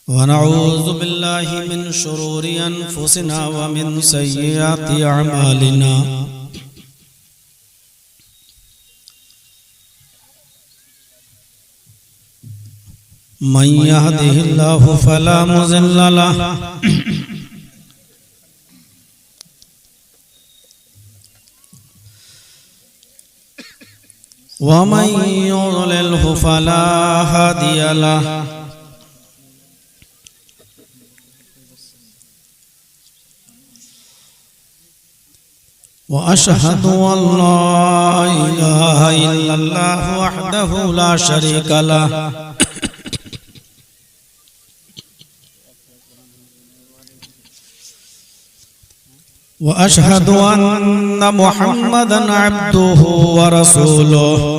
वनऊज़ु बिल्लाहि मिन शुरूरि अनफुसिना व मिन सय्यिआति अअमालिना मन यहदिहिल्लाहु फला मुज़िल्ल लहु व मन युज़लिल्हु फला हादिय लहु। व अशहदु अल्ला इलाहा इल्लल्लाह वहदहु ला शरीका लहु व अशहदु अन्ना मुहम्मदन अब्दुहु व रसूलुहु।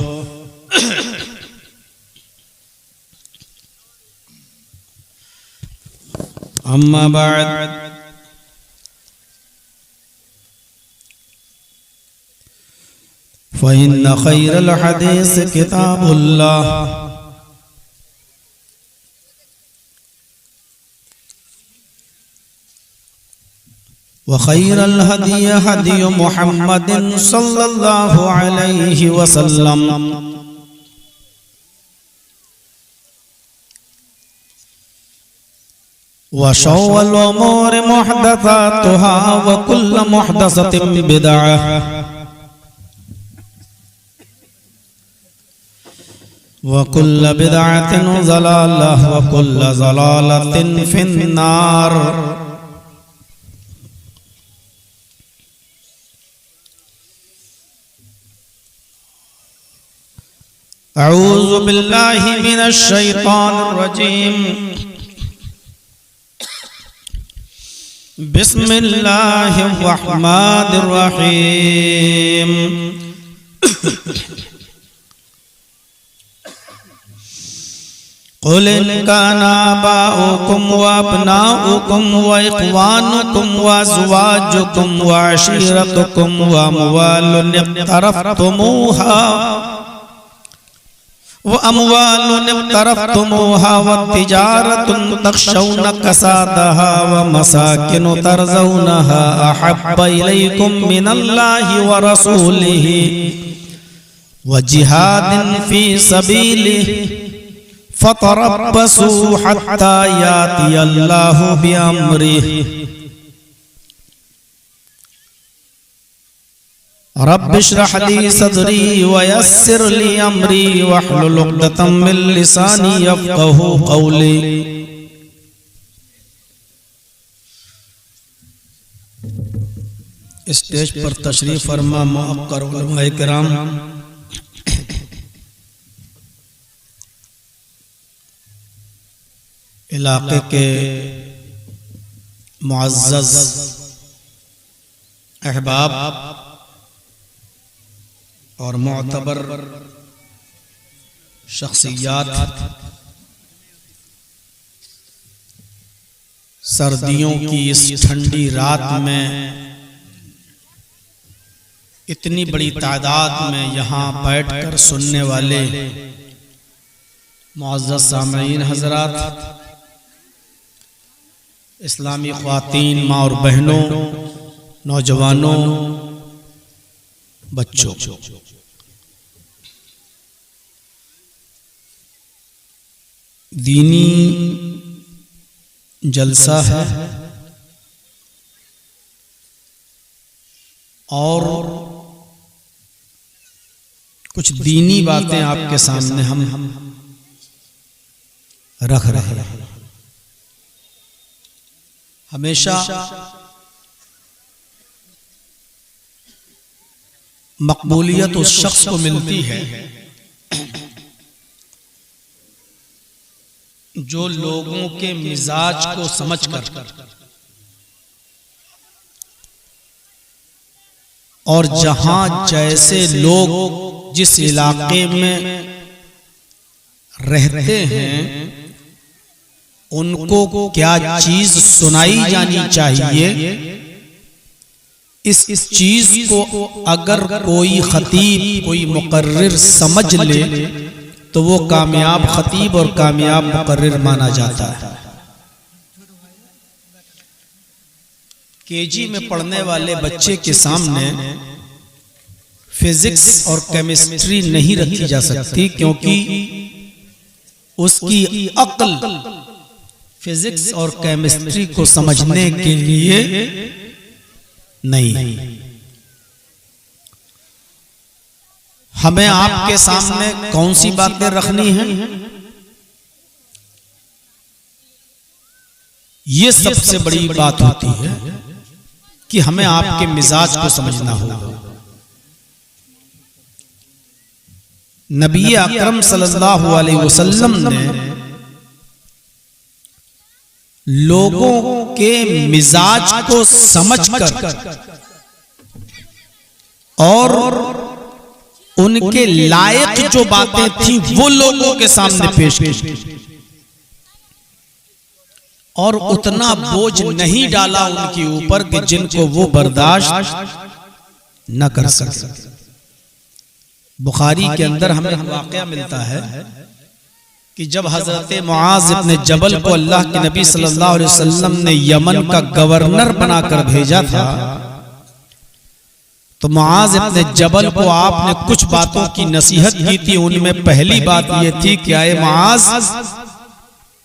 अम्मा बाद फ़इन्न खैरल हदीस किताबुल्लाह व खैरल हदी हदी मुहम्मदिन सल्लल्लाहु अलैहि वसल्लम व शर्रुल उमूरि मुहदसातुहा व कुल्लु मुहदसतिन बिदअह वकुल्ल बिदअतिन ज़लालह वकुल्ल ज़लालतिन फिन्नार। अऊज़ु बिल्लाहि मिनश शैतानिर रजीम। बिस्मिल्लाहिर रहमानिर रहीम। क़ुल इन काना आबाउकुम व अब्नाउकुम व इख़्वानुकुम व अज़वाजुकुम व अशीरतुकुम व अम्वालुन इक़्तरफ़्तुमूहा व तिजारतुन तख़शौना कसादहा व मसाकिनु तर्ज़ौनहा अहब्बा इलैकुम मिनल्लाहि व रसूलिही व जिहादिन फ़ी सबीलिही फ़तरब्बसू हत्ता यातियल्लाहु बिअम्रिही। रब्बिश्रह ली सदरी व यस्सिर ली अमरी वहलुल उक़दतम मिन लिसानी यफ़क़हू क़ौली। स्टेज पर तशरीफ़ फरमा मुअक्कर उलमाए किराम, इलाके के मुअज़्ज़ज़ अहबाब और मुअतबर शख्सियात, सर्दियों की इस ठंडी रात में इतनी बड़ी तादाद में यहाँ बैठकर सुनने वाले मुअज़्ज़ज़ सामईन हज़रात, इस्लामी ख़वातीन, माँ और बहनों, नौजवानों, बच्चों, दीनी जलसा है और कुछ दीनी बातें आपके सामने हम रख रहे हैं। हमेशा मकबूलियत उस शख्स को मिलती है जो लोगों के मिजाज को समझकर और जहां जैसे लोग जिस इलाके में रहते हैं उनको क्या चीज सुनाई जानी चाहिए, इस चीज को अगर कोई खतीब, कोई मुकर्रिर समझ ले तो वो कामयाब खतीब और कामयाब मुकर्रिर माना जाता है। केजी में पढ़ने वाले बच्चे के सामने फिजिक्स और केमिस्ट्री नहीं रखी जा सकती, क्योंकि उसकी अक्ल फिजिक्स और केमिस्ट्री को समझने के लिए नहीं। हमें आपके सामने कौन सी बातें रखनी हैं, ये सबसे बड़ी बात होती है कि हमें आपके मिजाज को समझना होगा। नबी अकरम सल्लल्लाहु अलैहि वसल्लम ने लोगों के मिजाज को समझकर और उनके लायक जो बातें थी वो लोगों के सामने पेश की, और उतना बोझ नहीं डाला उनके ऊपर कि जिनको वो बर्दाश्त न कर सके। बुखारी के अंदर हमें वाकया मिलता है कि जब हजरत मुआज इब्न जबल को अल्लाह के नबी सल्लल्लाहु अलैहि वसल्लम ने यमन का गवर्नर बनाकर भेजा था, तो मुआज इब्न जबल को आपने कुछ बातों की नसीहत की थी। उनमें पहली बात यह थी कि आए मुआज,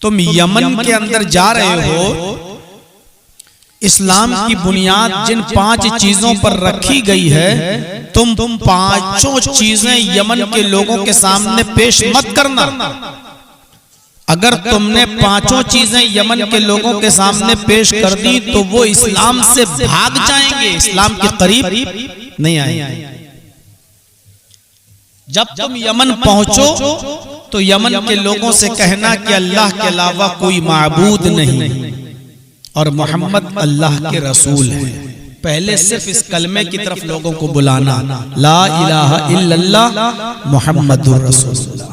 तुम यमन के अंदर जा रहे हो, इस्लाम की बुनियाद जिन 5 चीजों पर रखी गई है, तुम 5 चीजें यमन के लोगों के सामने पेश मत करना। अगर तुमने 5 चीजें यमन के लोगों के सामने पेश कर दी तो वो इस्लाम से भाग जाएंगे, इस्लाम के करीब नहीं आएंगे। जब तुम यमन पहुंचो तो यमन के लोगों से कहना कि अल्लाह के अलावा कोई माबूद नहीं और मोहम्मद अल्लाह के रसूल है। पहले सिर्फ इस कलमे की तरफ लोगों को बुलाना, ला इलाहा इल्लल्लाह मुहम्मदुर रसूलुल्लाह।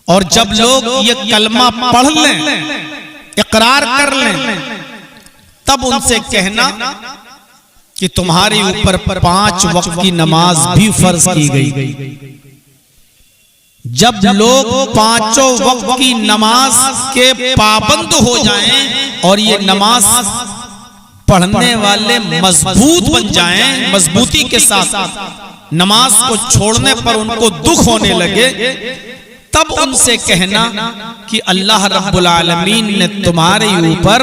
और जब लोग ये कलमा पढ़ लें, इकरार कर लें, तब उनसे कहना कि तुम्हारे ऊपर 5 वक्त की नमाज भी फर्ज की गई। जब लोग 5 वक्त की नमाज के पाबंद हो जाएं और ये नमाज पढ़ने वाले मजबूत बन जाएं, मजबूती के साथ नमाज को छोड़ने पर उनको दुख होने लगे, तब उनसे कहना कि अल्लाह रब्बुल आलमीन ने तुम्हारे ऊपर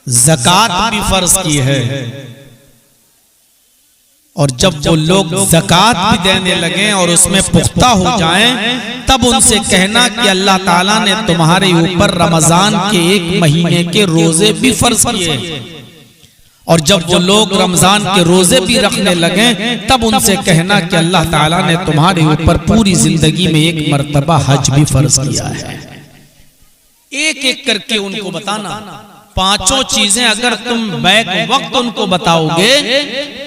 ज़कात भी फर्ज की है। और जब वो लोग ज़कात भी देने लगे और उसमें पुख्ता हो जाएं, तब उनसे कहना कि अल्लाह ताला ने तुम्हारे ऊपर रमजान के 1 महीने के रोजे भी फर्ज किए। और जब वो लोग रमजान के रोजे भी रखने लगे, तब उनसे कहना कि अल्लाह ताला ने तुम्हारे ऊपर पूरी जिंदगी में 1 मर्तबा हज भी फर्ज किया है। एक एक करके उनको बताना। 5 चीजें अगर तुम बैक वक्त उनको बताओगे,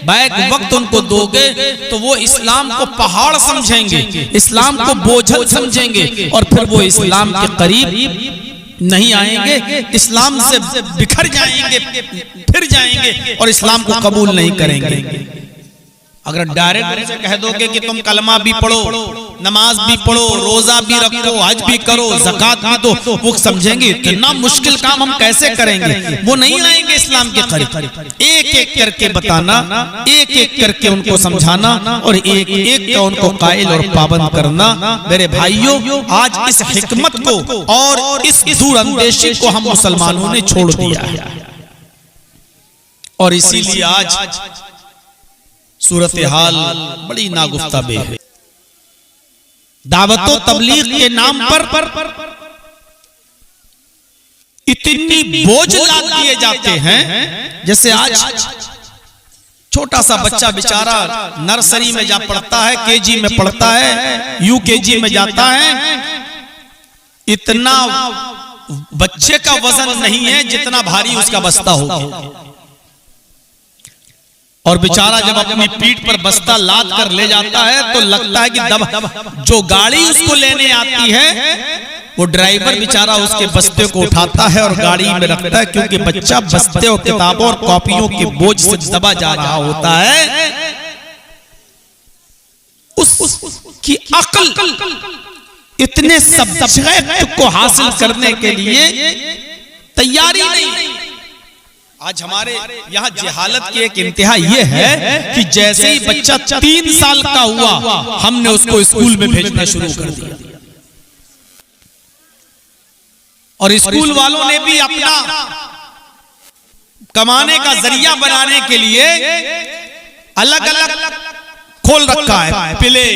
बैक वक्त उनको दोगे, तो वो इस्लाम को पहाड़ समझेंगे, इस्लाम को बोझल समझेंगे और फिर वो इस्लाम के करीब नहीं आएंगे, इस्लाम से बिखर जाएंगे, फिर जाएंगे और इस्लाम को कबूल नहीं करेंगे। अगर डायरेक्ट उनसे कह दोगे कि तुम कलमा भी पढ़ो, नमाज भी पढ़ो, रोजा भी रखो, हज भी करो, ज़कात भी दो, वो समझेंगे कितना मुश्किल काम हम कैसे करेंगे, वो नहीं आएंगे इस्लाम के करीब। एक एक करके बताना, एक एक करके उनको समझाना और एक एक का उनको कायल और पाबंद करना। मेरे भाइयों, आज इस हिकमत को और इस दूरअंदेशी को हम मुसलमानों ने छोड़ दिया है और इसीलिए आज सूरत हाल बड़ी नागुफ्ताबे है। दावतो तबलीग के नाम पर इतनी बोझ लाद दिए जाते हैं, जैसे आज छोटा सा बच्चा बेचारा नर्सरी में जा पढ़ता है, केजी में पढ़ता है, यूकेजी में जाता है, इतना बच्चे का वजन नहीं है जितना भारी उसका बस्ता होगा। और बेचारा जब अपनी पीठ पर बस्ता लाद कर ले जाता है तो लगता है कि जो गाड़ी उसको लेने आती है वो ड्राइवर बेचारा उसके बस्ते को उठाता है और गाड़ी में रखता है, क्योंकि बच्चा बस्ते और किताबों और कॉपियों के बोझ से दबा जा रहा होता है। उसकी अक्ल इतने सब्जेक्ट को हासिल करने के लिए तैयारी नहीं, आज हमारे यहाँ जहालत की एक इंतहा ये है कि जैसे ही बच्चा 3 साल का हुआ हमने उसको स्कूल में भेजना शुरू कर दिया, और स्कूल वालों ने भी अपना कमाने का जरिया बनाने के लिए अलग अलग खोल रखा है। प्ले,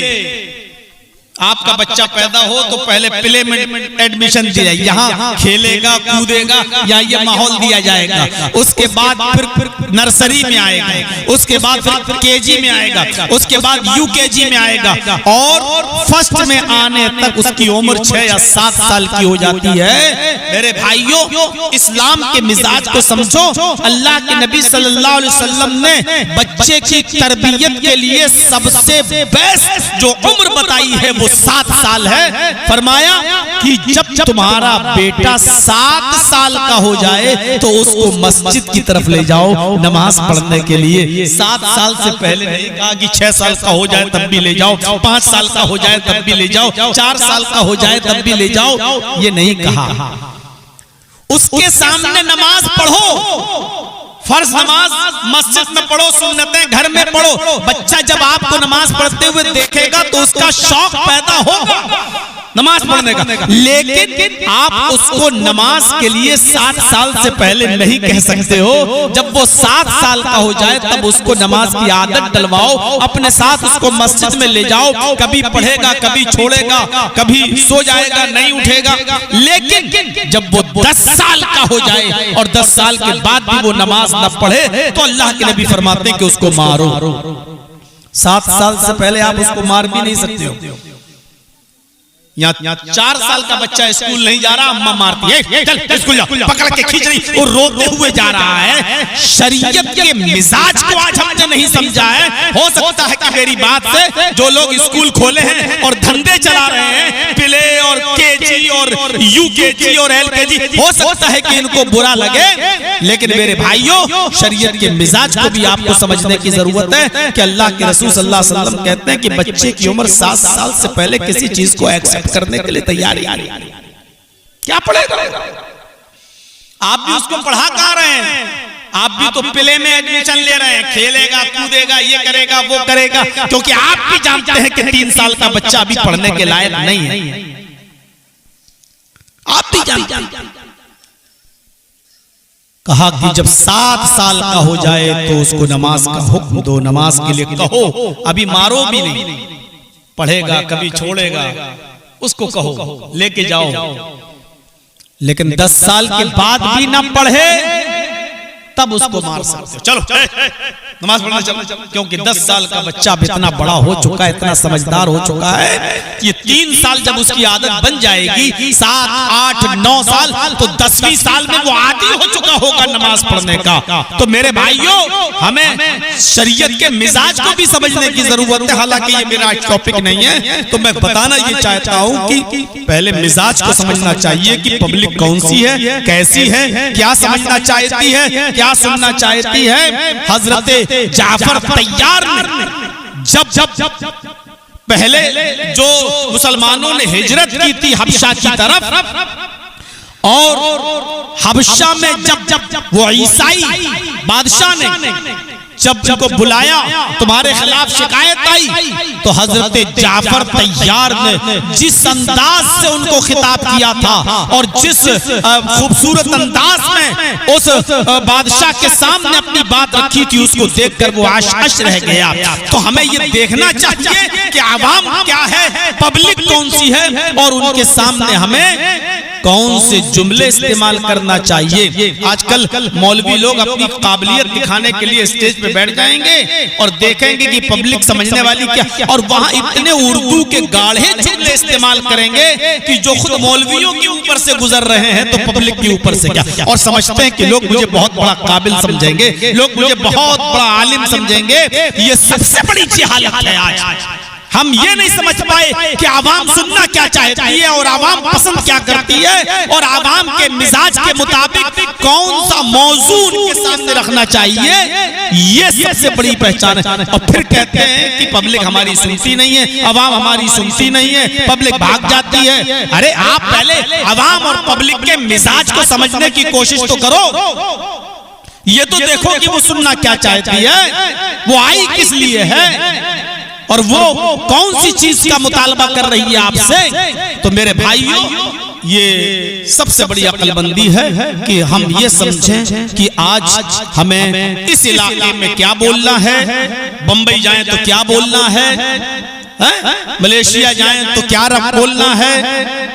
आपका बच्चा पैदा हो तो पहले प्ले में एडमिशन दिया जाए, यहाँ खेलेगा कूदेगा, यहाँ ये माहौल दिया जाएगा, उसके बाद फिर नर्सरी में आएगा, उसके बाद फिर केजी में आएगा, उसके बाद यूकेजी में आएगा, और फर्स्ट में आने तक उसकी उम्र 6 या 7 साल की हो जाती है। मेरे भाइयों, इस्लाम के मिजाज को समझो। अल्लाह के नबी सल्लल्लाहु अलैहि वसल्लम ने बच्चे की तरबियत के लिए सबसे बेस्ट जो उम्र बताई है वो 7 साल है। फरमाया कि जब तुम्हारा बेटा 7 साल का हो जाए तो उसको मस्जिद की तरफ ले जाओ नमाज पढ़ने के लिए। 7 साल से पहले नहीं कहा कि 6 साल का हो जाए तब भी ले जाओ, 5 साल का हो जाए तब भी ले जाओ, 4 साल का हो जाए तब भी ले जाओ, ये नहीं कहा। उसके सामने नमाज पढ़ो, फर्ज नमाज मस्जिद में पढ़ो, सुन्नतें घर में पढ़ो। बच्चा जब आपको नमाज पढ़ते हुए देखेगा तो उसका शौक पैदा होगा नमाज पढ़ने का, लेकिन आप उसको नमाज के लिए 7 साल से पहले नहीं कह सकते हो। जब वो 7 साल का हो जाए तब उसको नमाज की आदत डलवाओ, अपने साथ उसको मस्जिद में ले जाओ। कभी पढ़ेगा, कभी छोड़ेगा, कभी सो जाएगा, नहीं उठेगा। लेकिन जब वो 10 साल का हो जाए और 10 साल के बाद भी वो नमाज न पढ़े तो अल्लाह के नबी फरमाते हैं कि उसको मारो। 7 साल से पहले आप उसको मार भी नहीं सकते हो। यहाँ 4 साल का बच्चा स्कूल नहीं जा रहा, अम्मा मारती है, चल स्कूल जा, पकड़ के खींच रही, वो रोते हुए जा रहा है। शरीयत के मिजाज को आज हमने नहीं समझा है। हो सकता है कि मेरी बात से जो लोग स्कूल खोले हैं और धंधे चला रहे हैं, प्ले और केजी और यूकेजी और एलकेजी, हो सकता है कि इनको बुरा लगे, लेकिन मेरे भाइयों, शरीयत के मिजाज को भी आपको समझने की जरूरत है कि अल्लाह के रसूल सल्लल्लाहु अलैहि वसल्लम कहते हैं कि बच्चे की उम्र 7 साल से पहले किसी चीज को एक्सेप्ट करने के लिए तैयारी क्या पढ़ेगा। आप भी उसको पढ़ा कहाँ रहे हैं, आप भी तो प्ले में एडमिशन ले रहे हैं, खेलेगा कूदेगा, ये करेगा वो करेगा, क्योंकि आप भी जानते हैं कि 3 साल का बच्चा अभी पढ़ने के लायक नहीं है। आप भी जानते हैं। कहा कि जब 7 साल का हो जाए तो उसको नमाज का हुक्म दो, नमाज के लिए कहो, अभी मारो भी नहीं, पढ़ेगा कभी छोड़ेगा, उसको कहो लेके जाओ। लेकिन 10 साल के बाद भी ना पढ़े तब उसको मार सकते हो, चलो नमाज पढ़ना चलो, क्योंकि 10 साल का बच्चा इतना बड़ा हो चुका है, इतना समझदार हो चुका है कि ये 3 साल जब उसकी आदत बन जाएगी, 7, 8, 9 साल, तो 10वीं साल में वो आदी हो चुका होगा नमाज पढ़ने का। तो मेरे भाइयों, हमें शरीयत के मिजाज को भी समझने की जरूरत है। हालांकि ये मेरा टॉपिक नहीं है, तो मैं बताना ये चाहता हूँ कि पहले मिजाज को समझना चाहिए कि पब्लिक कौन सी है, कैसी है, क्या समझना चाहती है, क्या सुनना चाहती है। हजरत जाफर तैयार ने जब पहले जो मुसलमानों ने हिजरत की थी हबशा की तरफ, और हबशा में जब वो ईसाई बादशाह ने जब उनको बुलाया, तुम्हारे खिलाफ शिकायत आई, तो हजरत जाफर तैयार ने जिस अंदाज से उनको खिताब किया था और जिस खूबसूरत अंदाज में उस बादशाह के सामने अपनी बात रखी थी, उसको देखकर वो आश रह गया। तो हमें ये देखना चाहिए कि आवाम क्या है, पब्लिक कौन सी है, और उनके सामने हमें कौन से जुमले इस्तेमाल करना चाहिए। आजकल मौलवी लोग अपनी काबिलियत दिखाने के लिए स्टेज पे बैठ जाएंगे और देखेंगे कि पब्लिक समझने वाली क्या, और वहां इतने उर्दू के गाढ़े जुमले इस्तेमाल करेंगे कि जो खुद मौलवियों के ऊपर से गुजर रहे हैं तो पब्लिक के ऊपर से क्या, और समझते हैं कि लोग मुझे बहुत बड़ा काबिल समझेंगे, लोग मुझे बहुत बड़ा आलिम समझेंगे। ये सबसे बड़ी जहालत है। आज हम ये नहीं समझ पाए कि आवाम सुनना क्या चाहती है और आवाम पसंद क्या करती है, और आवाम के मिजाज के मुताबिक कौन सा मौजू उनके सामने रखना चाहिए। ये सबसे बड़ी पहचान है। और फिर कहते हैं कि पब्लिक हमारी सुनती नहीं है, आवाम हमारी सुनती नहीं है, पब्लिक भाग जाती है। अरे आप पहले आवाम और पब्लिक के मिजाज को समझने की कोशिश तो करो। ये तो देखो कि वो सुनना क्या चाहती है, वो आई किस लिए है और वो कौन सी चीज का मुतालबा कर रही है आपसे। तो मेरे भाइयों, ये सबसे बड़ी अक्लमंदी है कि हम ये समझें कि आज हमें इस इलाके में क्या बोलना है, बंबई जाएं तो क्या बोलना है, मलेशिया जाएं तो क्या बोलना है,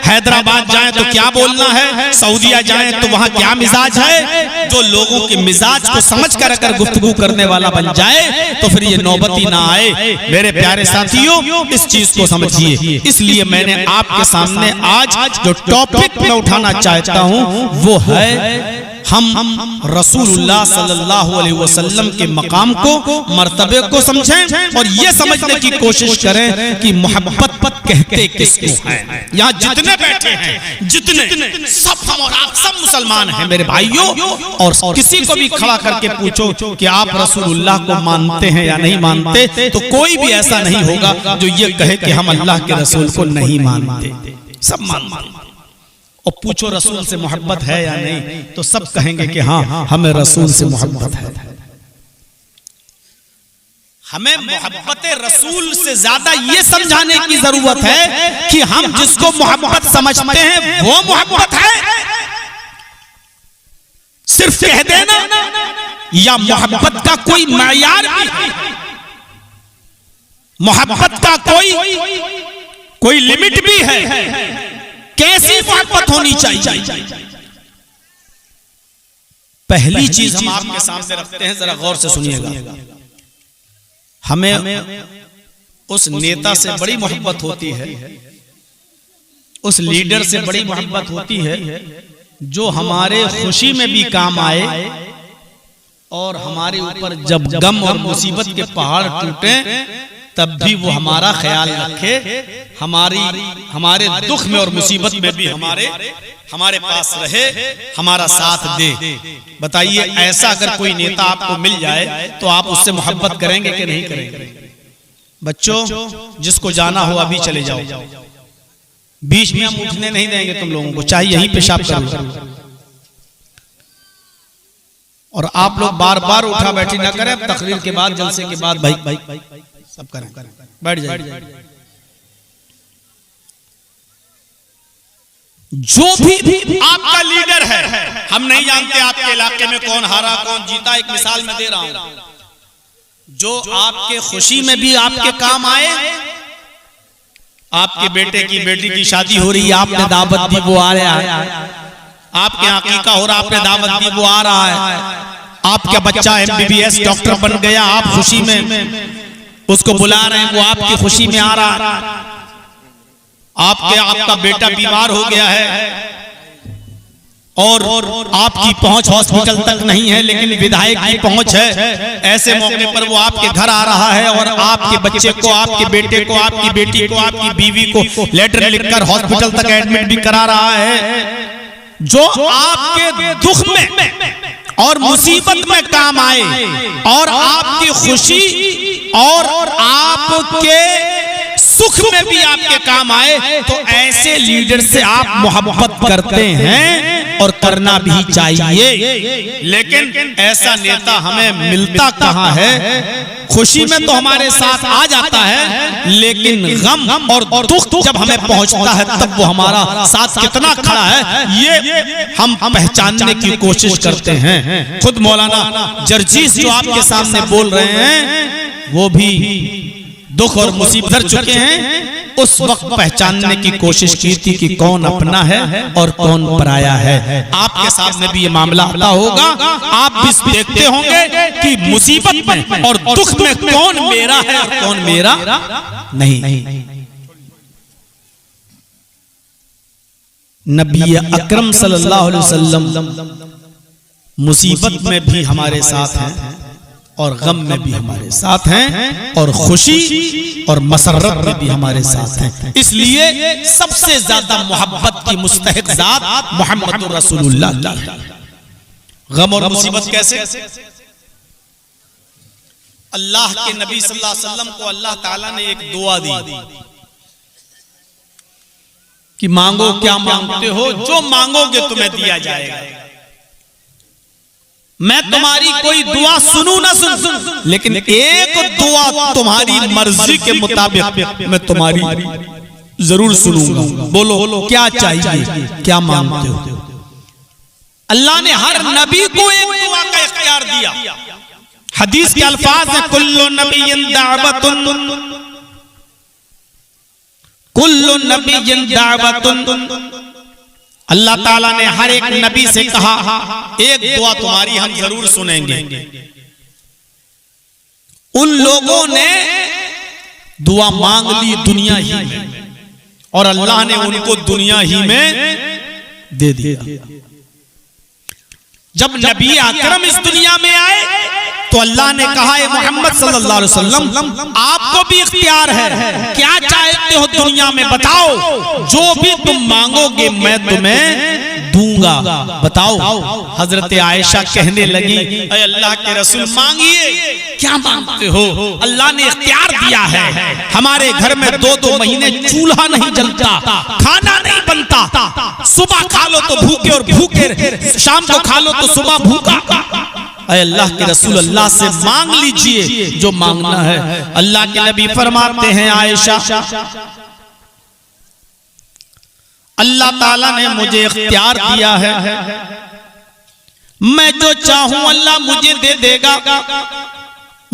हैदराबाद जाएं तो क्या बोलना है, सऊदीया जाएं तो वहां क्या मिजाज है। जो लोगों के मिजाज को समझकर अगर गुफ्तगू करने वाला बन जाए तो फिर ये नौबत ही ना आए। मेरे प्यारे साथियों, इस चीज को समझिए। इसलिए मैंने आपके सामने आज जो टॉपिक मैं उठाना चाहता हूं वो है हम रसूलुल्लाह सल्लल्लाहु अलैहि वसल्लम के मकाम को, मर्तबे को समझें और ये समझने की कोशिश करें कि मोहब्बत कहते किसको है। यहाँ जितने बैठे हैं, जितने सब हम और आप सब मुसलमान हैं मेरे भाइयों, और किसी को भी खड़ा करके पूछो कि आप रसूलुल्लाह को मानते हैं या नहीं मानते, तो कोई भी ऐसा नहीं होगा जो ये कहे कि हम अल्लाह के रसूल को नहीं मानते। सब मानते हैं। और पूछो रसूल से मोहब्बत है या नहीं, तो सब कहेंगे कि हाँ हमें रसूल से मोहब्बत है। हमें मोहब्बत रसूल से ज्यादा ये समझाने की जरूरत है कि हम जिसको मोहब्बत समझते हैं वो मोहब्बत है, सिर्फ कह देना, या मोहब्बत का कोई मयार भी है, मोहब्बत का कोई लिमिट भी है। कैसी मोहब्बत होनी चाहिए? पहली चीज हम आपके सामने रखते हैं, जरा गौर से सुनिएगा। हमें उस नेता से बड़ी मोहब्बत होती है, उस लीडर से बड़ी मोहब्बत होती है जो हमारे खुशी में भी काम आए और हमारे ऊपर जब गम और मुसीबत के पहाड़ टूटे तब भी वो हमारा ख्याल रखे, हमारे दुख में और मुसीबत में भी हमारे पास रहे, हमारा साथ दे। बताइए, ऐसा अगर कोई नेता आपको मिल जाए तो आप उससे मोहब्बत करेंगे कि नहीं करेंगे? बच्चों, जिसको जाना हो अभी चले जाओ, बीच में हम उठने नहीं देंगे तुम लोगों को, चाहे यहीं पेशाब करो। और आप लोग बार बार उठा बैठी ना करें, तकरीर के बाद, जलसे के बाद भाई सब करें, बैठ जाए। जो भी आपका लीडर है, हम नहीं जानते आपके इलाके में कौन हारा कौन जीता, एक मिसाल में दे रहा हूं, जो आपके खुशी में भी आपके काम आए, आपके बेटे की बेटी की शादी हो रही है, आपने दावत दी, वो आ रहा है, आपके अकीका हो रहा, आपने दावत दी, वो आ रहा है, आपका बच्चा MBBS डॉक्टर बन गया, आप खुशी में उसको बुला रहे हैं, वो आपकी खुशी में आ रहा है, आपका बेटा बीमार हो गया है और आपकी पहुंच हॉस्पिटल तक नहीं है लेकिन विधायक की पहुंच है, ऐसे मौके पर वो आपके घर आ रहा है और आपके बच्चे को, आपके बेटे को, आपकी बेटी को, आपकी बीवी को लेटर लिखकर हॉस्पिटल तक एडमिट भी करा रहा है। जो आपके दुख में और मुसीबत में काम आए और आपकी खुशी और आपके सुख में भी आपके काम आए, तो ऐसे लीडर से आप मोहब्बत करते हैं और करना भी चाहिए। लेकिन ऐसा नेता हमें मिलता कहां है? खुशी में तो हमारे साथ आ जाता है, लेकिन गम और दुख जब हमें पहुंचता है तब वो हमारा साथ कितना खड़ा है ये हम पहचानने की कोशिश करते हैं। खुद मौलाना जर्जीस जो आपके सामने बोल रहे हैं, वो भी दुख और मुसीबत कर चुके हैं, उस वक्त पहचानने की कोशिश की थी कि कौन अपना है और कौन पराया है। आपके सामने भी ये मामला आता होगा, आप भी देखते होंगे कि मुसीबत में और दुख में कौन मेरा है और कौन मेरा नहीं। नबी अकरम सल्लल्लाहु अलैहि वसल्लम मुसीबत में भी हमारे साथ हैं और गम में भी हमारे साथ हैं और खुशी और मसरत में भी हमारे साथ हैं। इसलिए सबसे ज्यादा मोहब्बत की मुस्तहिक जात मोहम्मद रसूलुल्लाह की। गम और मुसीबत कैसे? अल्लाह के नबी सल्लल्लाहु अलैहि वसल्लम को अल्लाह ताला ने एक दुआ दी कि मांगो क्या मांगते हो, जो मांगोगे तुम्हें दिया जाएगा। मैं तुम्हारी कोई दुआ सुनूं ना सुन, लेकिन एक दुआ तुम्हारी मर्जी के मुताबिक मैं तुम्हारी जरूर सुनूंगा। बोलो क्या चाहिए, क्या मांगते हो? अल्लाह ने हर नबी को एक दुआ का इख्तियार दिया। हदीस के अल्फाज है, कुल्लु नबिय्यिन दावतुन, कुल्लु नबिय्यिन दावतुन। अल्लाह ताला ने हर एक नबी से कहा एक दुआ तुम्हारी हम जरूर सुनेंगे। उन लोगों ने दुआ मांग ली दुनिया ही में, और अल्लाह ने उनको दुनिया ही में दे दिया। जब नबी अकरम इस दुनिया में आए तो अल्लाह ने कहा, है मोहम्मद सल्लल्लाहु अलैहि वसल्लम आपको भी इख्तियार है, क्या चाहते हो दुनिया में बताओ, जो भी तुम मांगोगे मैं तुम्हें दूंगा, बताओ। हजरत आयशा कहने लगी, अरे अल्लाह के रसूल मांगिए, क्या मांगते हो? अल्लाह ने इख्तियार दिया है, हमारे घर में 2-2 महीने चूल्हा नहीं जलता, खाना नहीं बनता, सुबह खा लो तो भूखे और भूखे शाम को खा लो तो सुबह भूखा। अरे अल्लाह के रसूल अल्लाह से मांग लीजिए जो मांगना है। अल्लाह के नबी फरमाते हैं, आयशा अल्लाह ताला ने मुझे इख्तियार दिया है, मैं जो चाहूं अल्लाह मुझे दे देगा।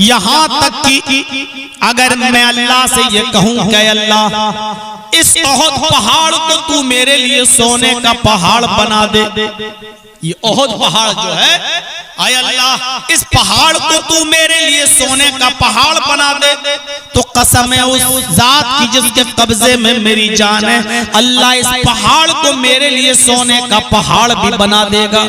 यहां तक कि अगर मैं अल्लाह से ये कहूं कि अल्लाह इस ओहद पहाड़ को तू मेरे लिए सोने का पहाड़ बना दे, ये ओहद पहाड़ जो है, आय अल्लाह इस पहाड़ को तू मेरे लिए सोने का पहाड़ बना दे, तो कसम है उस जात की जिसके कब्जे में मेरी जान है, अल्लाह इस पहाड़ को मेरे लिए सोने का पहाड़ भी बना देगा।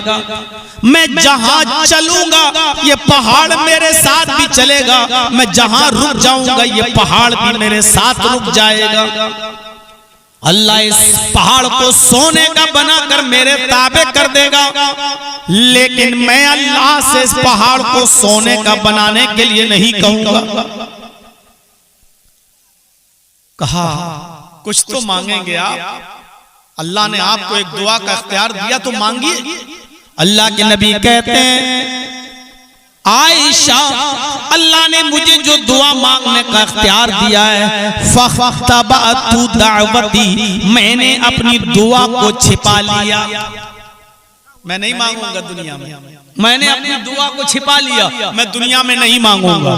मैं जहां चलूंगा ये पहाड़ मेरे साथ भी चलेगा, मैं जहां रुक जाऊंगा ये पहाड़ भी मेरे साथ रुक जाएगा। अल्लाह इस पहाड़ को सोने का बनाकर मेरे ताबे कर देगा, लेकिन मैं अल्लाह से इस पहाड़ को सोने का बनाने के लिए नहीं कहूंगा। कहा कुछ तो मांगेंगे आप, अल्लाह ने आपको एक दुआ का इख्तियार दिया तो मांगिए। अल्लाह के नबी कहते हैं, आयशा अल्लाह ने मुझे जो दुआ मांगने का इख्तियार दिया है, फख्तबअतु दावती, मैंने अपनी दुआ को छिपा लिया। मैं नहीं मांगूंगा दुनिया में, मैंने अपनी दुआ को छिपा लिया, मैं दुनिया में नहीं मांगूंगा।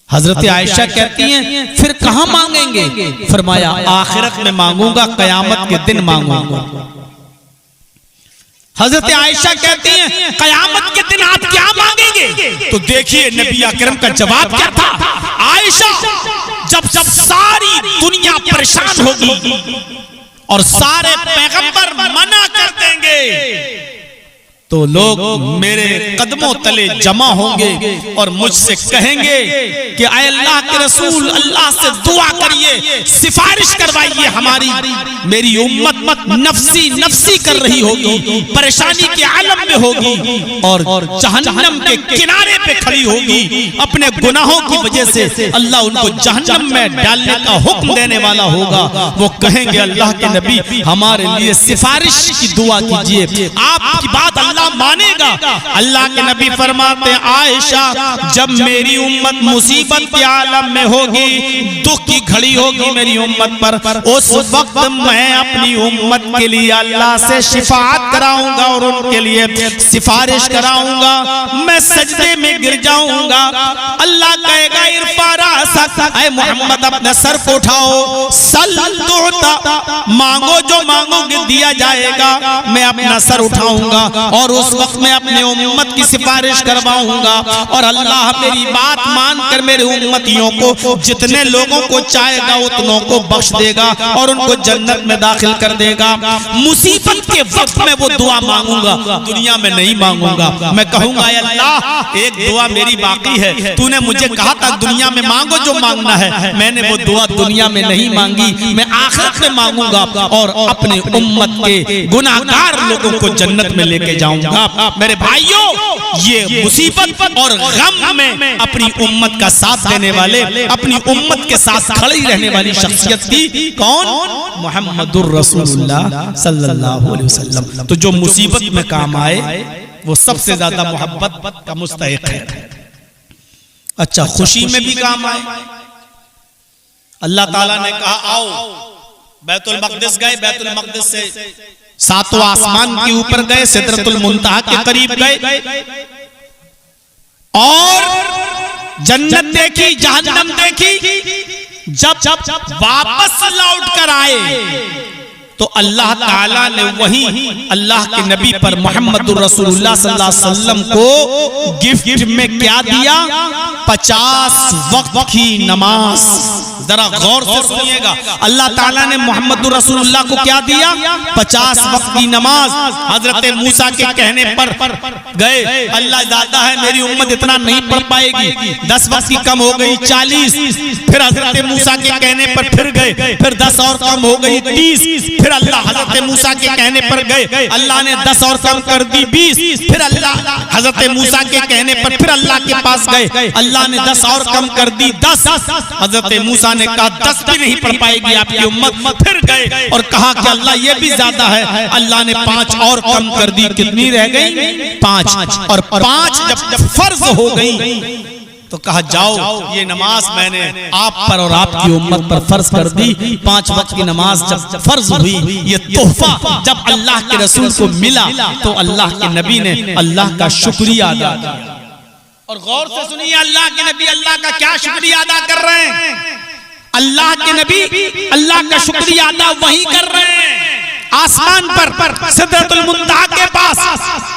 हजरत आयशा कहती हैं, फिर कहां मांगेंगे? फरमाया आखिरत में मांगूंगा, कयामत के दिन मांगूंगा। हजरत आयशा कहती हैं, कयामत के दिन आप क्या मांगेंगे? तो देखिए नबी अकरम का जवाब क्या था। आयशा जब सारी दुनिया परेशान होगी और सारे पैगंबर मना कर देंगे, तो लोग मेरे कदमों तले जमा होंगे और मुझसे कहेंगे कि आए अल्लाह के रसूल अल्लाह से दुआ करिए, सिफारिश करवाइए हमारी। मेरी उम्मत नफसी नफसी कर रही होगी, परेशानी के आलम में होगी और जहन्नम के किनारे पे खड़ी होगी। अपने गुनाहों की वजह से अल्लाह उनको जहन्नम में डालने का हुक्म देने वाला होगा। वो कहेंगे अल्लाह के नबी हमारे लिए सिफारिश की दुआ कीजिए, आपकी बात अल्लाह मानेगा। अल्लाह के नबी फरमाते हैं, आयशा जब मेरी उम्मत मुसीबत के आलम में होगी, दुख की घड़ी होगी मेरी उम्मत पर, उस वक्त मैं अपनी उम्मत के लिए अल्लाह से शिफाअत कराऊंगा और उनके लिए सिफारिश कराऊंगा। मैं सजदे में गिर जाऊंगा, अल्लाह कहेगा इरफा रासक, ऐ मोहम्मद अपने सर को उठाओ, सल तुअता, मांगो जो मांगोगे दिया जाएगा। मैं अपना सर उठाऊंगा और उस वक्त मैं अपने उम्मत की सिफारिश करवाऊंगा और अल्लाह मेरी बात मानकर मेरे उम्मतियों को जितने लोगों को चाहेगा उतनों को बख्श देगा और उनको जन्नत में दाखिल कर देगा। मुसीबत के वक्त में वो दुआ मांगूंगा, दुनिया में नहीं मांगूंगा। मैं कहूंगा अल्लाह एक दुआ मेरी बाकी है, तूने मुझे कहा था दुनिया में मांगो जो मांगना है, मैंने वो दुआ दुनिया में नहीं मांगी, मैं आखिरत में मांगूंगा और अपने उम्मत के गुनाहगार लोगों को जन्नत में लेके जाऊंगा। मेरे भाइयों, ये मुसीबत और गम में अपनी उम्मत का साथ देने वाले, अपनी उम्मत के साथ खड़ी रहने वाली शख्सियत थी कौन? मोहम्मदुर रसूलुल्लाह सल्लल्लाहु अलैहि वसल्लम। तो जो मुसीबत में काम आए वो सबसे ज्यादा मोहब्बत का मुस्तहिक है। अच्छा, खुशी में भी काम आए। अल्लाह ताला ने कहा आओ, बैतुल मक़दिस गए, बैतुल मक़दिस से सातवां आसमान के ऊपर गए, सिदरतुल मुंतहा के करीब गए और जन्नत देखी, जहन्नम देखी। जब वापस लौट कर आए तो अल्लाह ताला ने वही अल्लाह के नबी पर मोहम्मदुर रसूलुल्लाह सल्लल्लाहु अलैहि वसल्लम को गिफ्ट में क्या दिया? 50 वक्त की नमाज। जरा गौर से सुनिएगा, अल्लाह ताला ने मोहम्मदुर रसूलुल्लाह को क्या दिया? 50 वक्त की नमाज। हजरत मूसा के कहने पर गए, अल्लाह ज्यादा है, मेरी उम्मत इतना नहीं पढ़ पाएगी, 10 वक्त की कम हो गई 40। फिर हजरत मूसा के कहने पर फिर गए, फिर 10 और कम हो गई 30। फिर अल्लाह हजरत मूसा के कहने पर गए, अल्लाह ने 10 और कम कर दी 20। फिर अल्लाह हजरत मूसा के कहने पर फिर अल्लाह के पास गए, अल्लाह ने 10 और कम कर दी 10। हजरत मूसा ने कहा 10 भी नहीं पढ़ पाएगी आपकी उम्मत। फिर गए और कहा कि अल्लाह ये भी ज्यादा है, अल्लाह ने 5 और कम कर दी। कितनी रह गई? 5। और 5 जब फर्ज हो गई तो कहा जाओ, ये नमाज मैंने आप पर और आपकी उम्मत पर फर्ज कर दी। 5 वक्त की नमाज जब फर्ज हुई, ये तोहफा जब अल्लाह के रसूल को मिला तो अल्लाह के नबी ने अल्लाह का शुक्रिया अदा किया। और गौर से सुनिए, अल्लाह के नबी अल्लाह का क्या शुक्रिया अदा कर रहे हैं? अल्लाह के नबी अल्लाह का शुक्रिया अदा वही कर रहे हैं आसमान पर सिदरतुल मुंतहा के पास।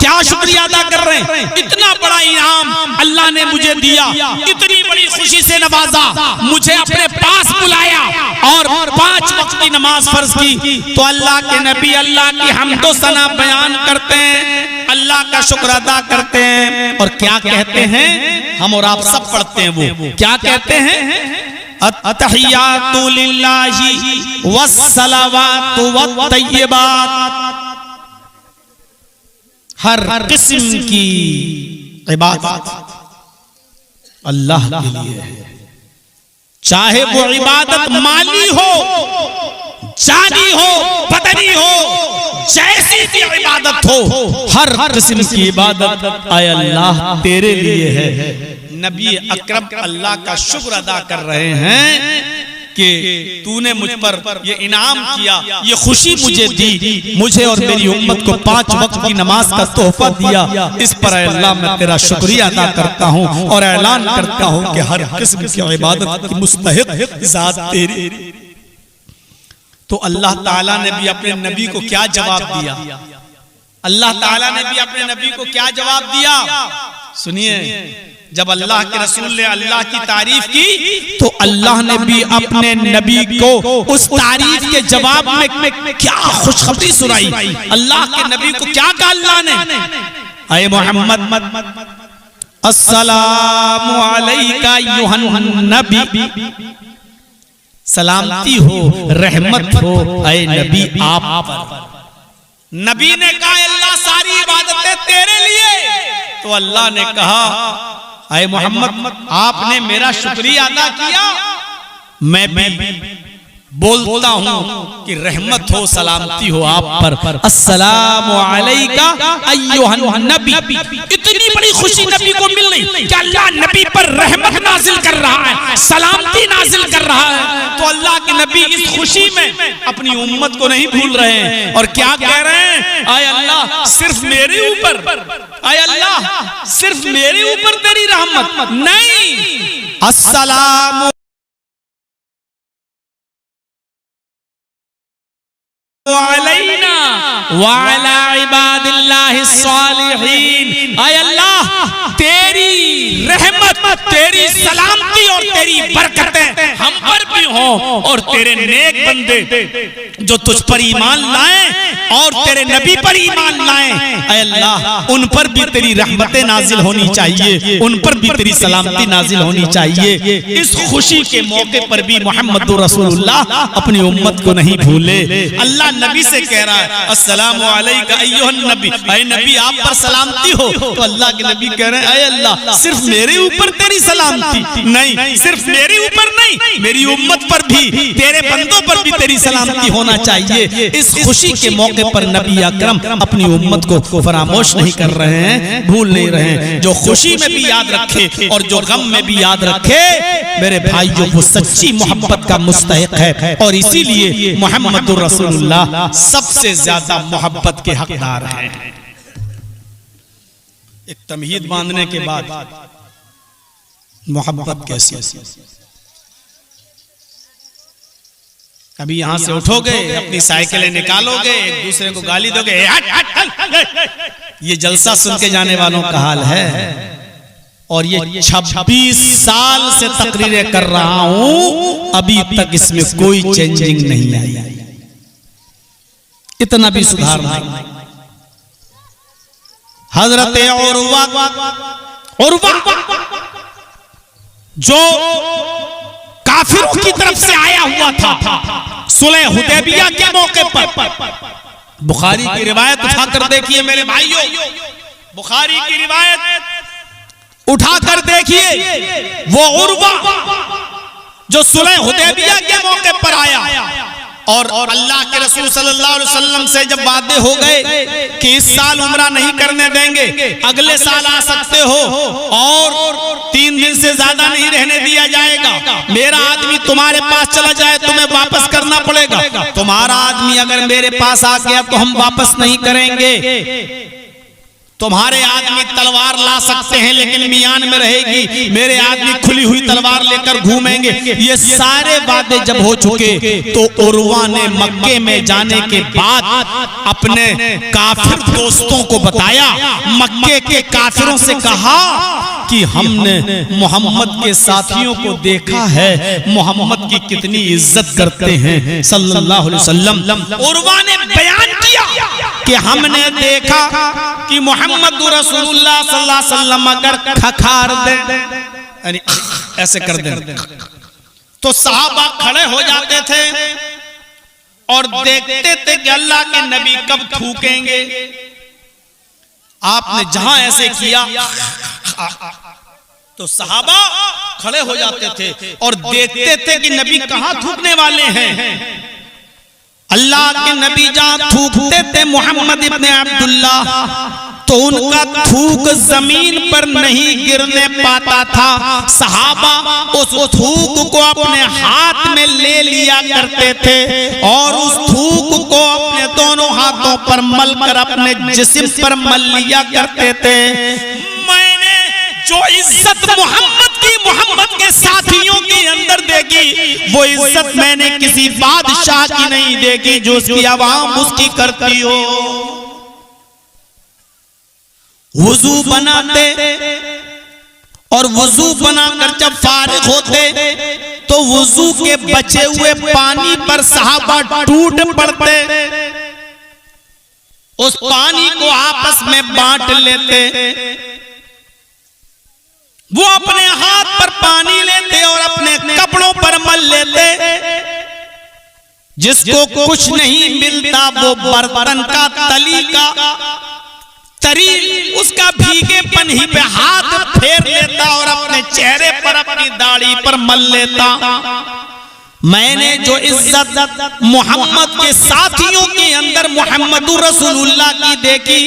क्या शुक्रिया अदा कर रहे हैं? इतना बड़ा इनाम अल्लाह ने मुझे दिया, इतनी बड़ी खुशी से नवाजा, मुझे अपने पास बुलाया और 5 वक्त की नमाज फर्ज की। तो अल्लाह के नबी अल्लाह की हम्दो सना बयान करते हैं, अल्लाह का शुक्र अदा करते हैं। और क्या कहते हैं? हम और आप सब पढ़ते हैं, वो क्या कहते हैं? अत्तहियातु लिल्लाहि वस्सलावातु वत्तय्यिबात। हर किस्म की इबादत अल्लाह के लिए है, चाहे वो इबादत माली हो, जानी हो, बदनी हो, जैसी भी इबादत हो, हर किस्म की इबादत आए अल्लाह तेरे लिए है। नबी अकरम अल्लाह का शुक्र अदा कर रहे हैं कि तूने मुझ पर ये इनाम किया, ये खुशी मुझे दी, मुझे और मेरी उम्मत को 5 वक्त की नमाज का तोहफा दिया। इस पर अल्लाह मैं तेरा शुक्रिया अदा करता हूँ और ऐलान करता हूँ कि हर किस्म की इबादत की मुस्तहिक ज़ात तेरी। तो अल्लाह ताला ने भी अपने नबी को क्या जवाब दिया? अल्लाह ताला ने भी अपने नबी को क्या जवाब दिया? सुनिए, जब अल्लाह के रसूल ने अल्लाह की तारीफ की तो अल्लाह ने भी अपने नबी को उस तारीफ के जवाब में क्या खुशखबरी सुनाई। अल्लाह के नबी को क्या कहा अल्लाह ने? ऐ मोहम्मद अस्सलामु अलैका अय्युहन नबी, सलामती हो, रहमत हो ऐ नबी आप पर। नबी ने कहा अल्लाह सारी इबादतें तेरे लिए। तो अल्लाह ने कहा ऐ मोहम्मद आपने मेरा शुक्रिया अदा किया, मैं भी बोलता हूँ कि रहमत हो, सलामती हो आप पर। अस्सलामु अलैका अय्युहन नबी। इतनी बड़ी खुशी नबी को मिल रही कि अल्लाह नबी पर रहमत नाजिल कर रहा है, सलामती नाजिल कर रहा है। तो अल्लाह के नबी इस खुशी में अपनी उम्मत को नहीं भूल रहे हैं और क्या कह रहे हैं? आय अल्लाह सिर्फ मेरे ऊपर, आय अल्लाह सिर्फ मेरे ऊपर तेरी रहमत नहीं, अस्सलामु अलैना व अला इबादिल्लाहिस सालिहीन। आय अल्लाह तेरी रहमत, तेरी सलामती और तेरी बरकतें हम पर भी हों और तेरे नेक बंदे जो तुझ पर ईमान लाएं और तेरे नबी पर ईमान लाएं, ऐ अल्लाह उन पर भी तेरी रहमतें नाजिल होनी चाहिए, उन पर भी तेरी सलामती नाजिल होनी चाहिए। इस खुशी के मौके पर भी मोहम्मदुर रसूलुल्लाह अपनी उम्मत को नहीं भूले। अल्लाह नबी से कह रहा है अस्सलामु अलैका अय्युहन नबी, ऐ नबी आप पर सलामती हो। तो अल्लाह के नबी कह रहे हैं ऐ अल्लाह सिर्फ मेरे ऊपर तेरी सलामती नहीं, सिर्फ मेरे ऊपर नहीं, मेरी उम्मत पर भी, तेरे बंदों पर भी तेरी सलामती होना चाहिए। इस खुशी के मौके मौके पर नबी अकरम अपनी उम्मत को फरामोश नहीं कर रहे हैं, भूल नहीं रहे हैं। जो खुशी में भी याद रखे और जो गम में भी याद रखे मेरे भाई, जो वो सच्ची मोहब्बत का मुस्तहिक है। और इसीलिए मोहम्मदुर रसूलुल्लाह सबसे ज्यादा मोहब्बत के हकदार हैं। एक तमहीद बांधने के बाद मोहब्बत कैसी? कभी यहां से उठोगे, अपनी साइकिलें निकालोगे, एक दूसरे को गाली दोगे, ये जलसा सुन के जाने वालों का हाल है। और ये 26 साल से तकरीरें कर रहा हूं, अभी तक इसमें कोई चेंजिंग नहीं आई, इतना भी सुधार नहीं। हजरत उर्वा जो काफिरों की तरफ से आया हुआ था सुलह हुदैबिया के मौके पर, बुखारी की रिवायत उठाकर देखिए मेरे भाइयों, बुखारी की रिवायत उठाकर देखिए। वो उर्वा जो सुलह हुदैबिया के मौके पर आया और अल्लाह के रसूल सल्लल्लाहु अलैहि वसल्लम से जब वादे हो गए कि इस साल उम्रा नहीं करने देंगे, अगले साल आ सकते हो और 3 दिन से ज्यादा नहीं रहने दिया जाएगा, मेरा आदमी तुम्हारे पास चला जाए तुम्हें वापस करना पड़ेगा, तुम्हारा आदमी अगर मेरे पास आ गया तो हम वापस नहीं करेंगे, तुम्हारे आदमी तलवार ला सकते हैं लेकिन मियान में रहेगी, मेरे आदमी खुली हुई तलवार लेकर घूमेंगे। ये सारे वादे जब हो चुके तो उर्वा ने मक्के में जाने के बाद अपने काफिर दोस्तों को बताया, मक्के के काफिरों से कहा कि हमने मोहम्मद के साथियों को देखा है, मोहम्मद की कितनी इज्जत करते हैं सल्लल्लाहु अलैहि वसल्लम। उर्वा ने बयान किया कि हमने देखा कि मोहम्मद रसूलुल्लाह सल्लल्लाहु अलैहि वसल्लम अगर खखार दे, यानी ऐसे कर दे, तो सहाबा खड़े हो जाते थे और देखते थे कि अल्लाह के नबी कब थूकेंगे। आपने जहां ऐसे किया तो सहाबा खड़े हो जाते थे और देखते थे कि नबी कहां थूकने वाले हैं। अल्लाह के नबी जहां थूकते थे मोहम्मद इब्ने अब्दुल्लाह, तो उनका थूक जमीन पर नहीं गिरने पाता था। सहाबा उस थूक को अपने हाथ में ले लिया करते थे और उस थूक को अपने दोनों हाथों पर मल कर अपने जिस्म पर मल लिया करते थे। मैंने जो इज्जत मोहम्मद के साथियों के अंदर देखी, वो इज्जत मैंने किसी बादशाह की नहीं देखी जो उसकी आवाम उसकी करती हो। वुजू बनाते और वुजू बनाकर जब फारिग होते तो वुजू के बचे हुए पानी पर सहाबा टूट पड़ते, उस पानी को आपस में बांट लेते। वो अपने हाथ पर पानी लेते और अपने कपड़ों पर मल लेते। जिसको कुछ नहीं मिलता वो बर्तन का तली का तरी उसका भीगेपन ही पे हाथ फेर लेता और अपने चेहरे पर अपनी दाढ़ी पर मल लेता। मैंने जो इज्जत मोहम्मद के साथियों के अंदर मोहम्मदुर रसूलुल्लाह की देखी,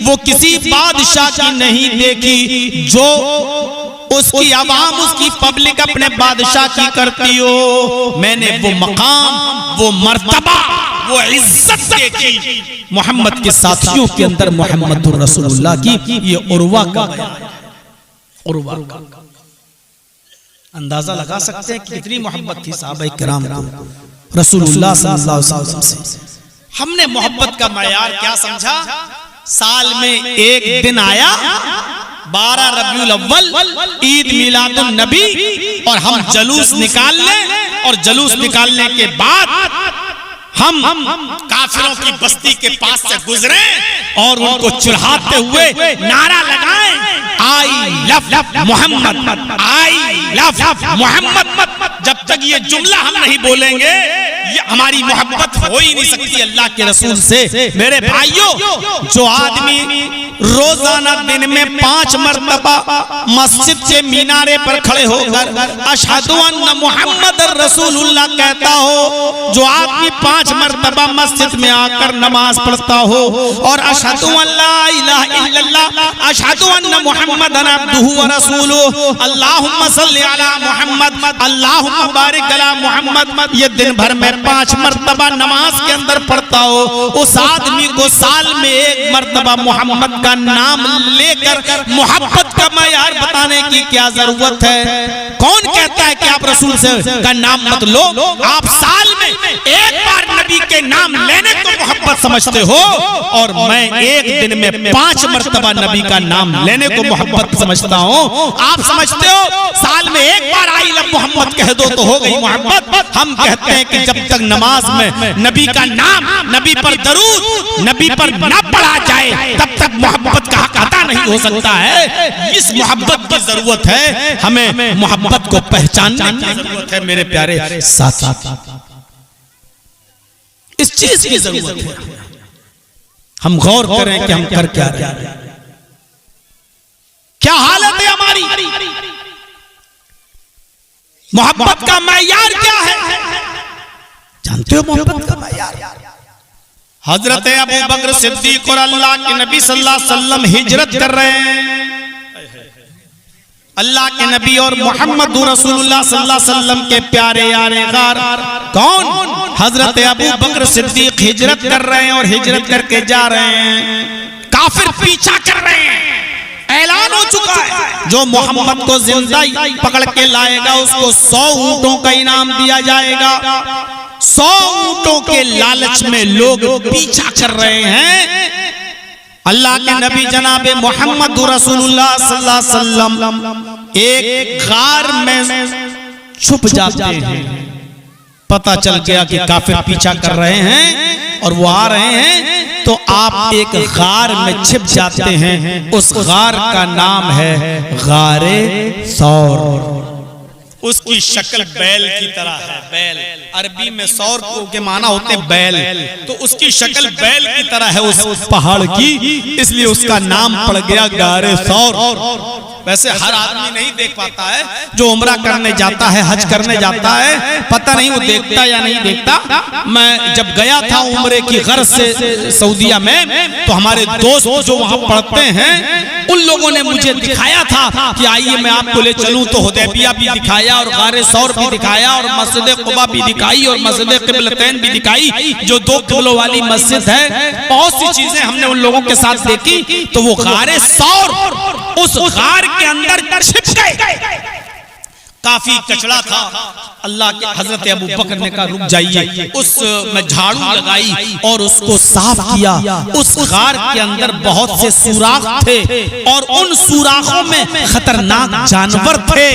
वो किसी बादशाह की नहीं देखी जो उसकी आवाम उसकी पब्लिक अपने बादशाह की करती हो। मैंने वो मकाम, वो मर्तबा, वो इज्जत देखी मोहम्मद के साथियों के अंदर मोहम्मदुर रसूलुल्लाह की। ये उर्वा का उर्वा का अंदाजा लगा सकते हैं कि कितनी मोहब्बत थी सहाबा किराम को रसूलुल्लाह सल्लल्लाहु अलैहि वसल्लम से। हमने मोहब्बत का मयार क्या समझा? साल में एक दिन आया 12 रबीउल अव्वल, ईद मिलादुन नबी, और हम जलूस निकाल लें और जलूस निकालने के बाद हम काफिरों की बस्ती के पास से गुजरे और उनको चिढ़ाते हुए नारा लगाएं, I love Muhammad, I love Muhammad. जब तक ये जुमला हम नहीं बोलेंगे, ये हमारी मोहब्बत हो ही नहीं सकती अल्लाह के रसूल से। मेरे भाइयों, जो आदमी रोजाना दिन में 5 मरतबा मस्जिद के मीनारे पर खड़े होकर अशहदु अन्ना मुहम्मदर रसूलुल्लाह कहता हो, जो आदमी 5 मरतबा मस्जिद में आकर नमाज पढ़ता हो और अशहदु अल्ला इलाहा इल्लल्लाह अशहदु अन्ना मुहम्मदन अब्दुहु व रसूलुहु अल्लाहुम्मा सल्लि अला मुहम्मद अल्लाहुम्मा बारिक अला मुहम्मद, ये दिन भर में 5 मरतबा नमाज के अंदर पढ़ता हो, उस आदमी को साल में 1 मरतबा मोहम्मद का नाम लेकर मोहब्बत का मयार बताने की क्या जरूरत है? कौन कहता है कि आप रसूल से का नाम मत लो? आप साल में 1 बार नबी के नाम लेने को मोहब्बत समझते हो, और मैं एक दिन में 5 मरतबा नबी का नाम लेने को मोहब्बत समझता हूँ। आप समझते हो साल में 1 बार आई लव मोहम्मद कह दो तो हो गई मोहब्बत। हम कहते हैं कि जब तक नमाज में नबी का नाम, नबी पर दरूद, नबी पर न पढ़ा जाए तब तक मोहब्बत का हक अदा नहीं हो सकता है। इस मोहब्बत की जरूरत है, हमें मोहब्बत को पहचानने की जरूरत है मेरे प्यारे साथी। इस चीज की जरूरत है, हम गौर करें कि हम कर क्या रहे हैं, क्या हालत है हमारी, मोहब्बत का मयार क्या है? जानते हो मोहब्बत का मयार? हजरत अबू बकर सिद्दीक और अल्लाह के नबी सल्लल्लाहु अलैहि वसल्लम हिजरत कर रहे हैं। अल्लाह के नबी और मोहम्मद रसूलुल्लाह सल्लल्लाहु अलैहि वसल्लम के प्यारे यारे गार कौन? हजरत अबू बकर सिद्दीक हिजरत कर रहे हैं और हिजरत करके जा रहे हैं। काफिर पीछा कर रहे हैं, ऐलान हो चुका है जो मोहम्मद को जिंदा पकड़ के लाएगा उसको 100 ऊंटों का इनाम दिया जाएगा। 100 ऊंटों के लालच में लोग पीछा कर रहे हैं। अल्लाह के नबी जनाबे मोहम्मद रसूलुल्लाह सल्लल्लाहु अलैहि वसल्लम एक गार में छुप जाते हैं। पता चल गया कि काफिर पीछा कर रहे हैं और वो आ रहे हैं, तो आप एक गार में छिप जाते हैं। उस गार का नाम है गारे सौर। उसकी शक्ल बैल की तरह है। बैल अरबी में सौर के माना होते बैल, तो उसकी शक्ल बैल की तरह है उस पहाड़ की, इसलिए उसका नाम पड़ गया गारे सौर। वैसे हर आदमी नहीं देख पाता है, जो उम्रा करने जाता है, हज करने जाता है, पता नहीं वो देखता या नहीं देखता। मैं जब गया था उम्रे की गर्ज से सऊदीया में, तो हमारे दोस्त जो वहाँ पढ़ते हैं उन लोगों ने मुझे दिखाया था कि आइए मैं आपको ले चलूं, तो हुदैबिया भी दिखाया और गारे सौर भी दिखाया और मस्जिद कुबा भी दिखाई और मस्जिद क़िबलतैन भी दिखाई, जो 2 क़िबलों वाली मस्जिद है। बहुत सी चीजें हमने उन लोगों के साथ देखी। तो वो गारे सौर उस गार के अंदर छिप गए। काफी कचड़ा था। अल्लाह के हजरत अबू बकर ने कहा रुक जाइए। उस में झाड़ू लगाई और उसको साफ किया। उस गार के अंदर बहुत से सुराख थे और उन सुराखों में खतरनाक जानवर थे,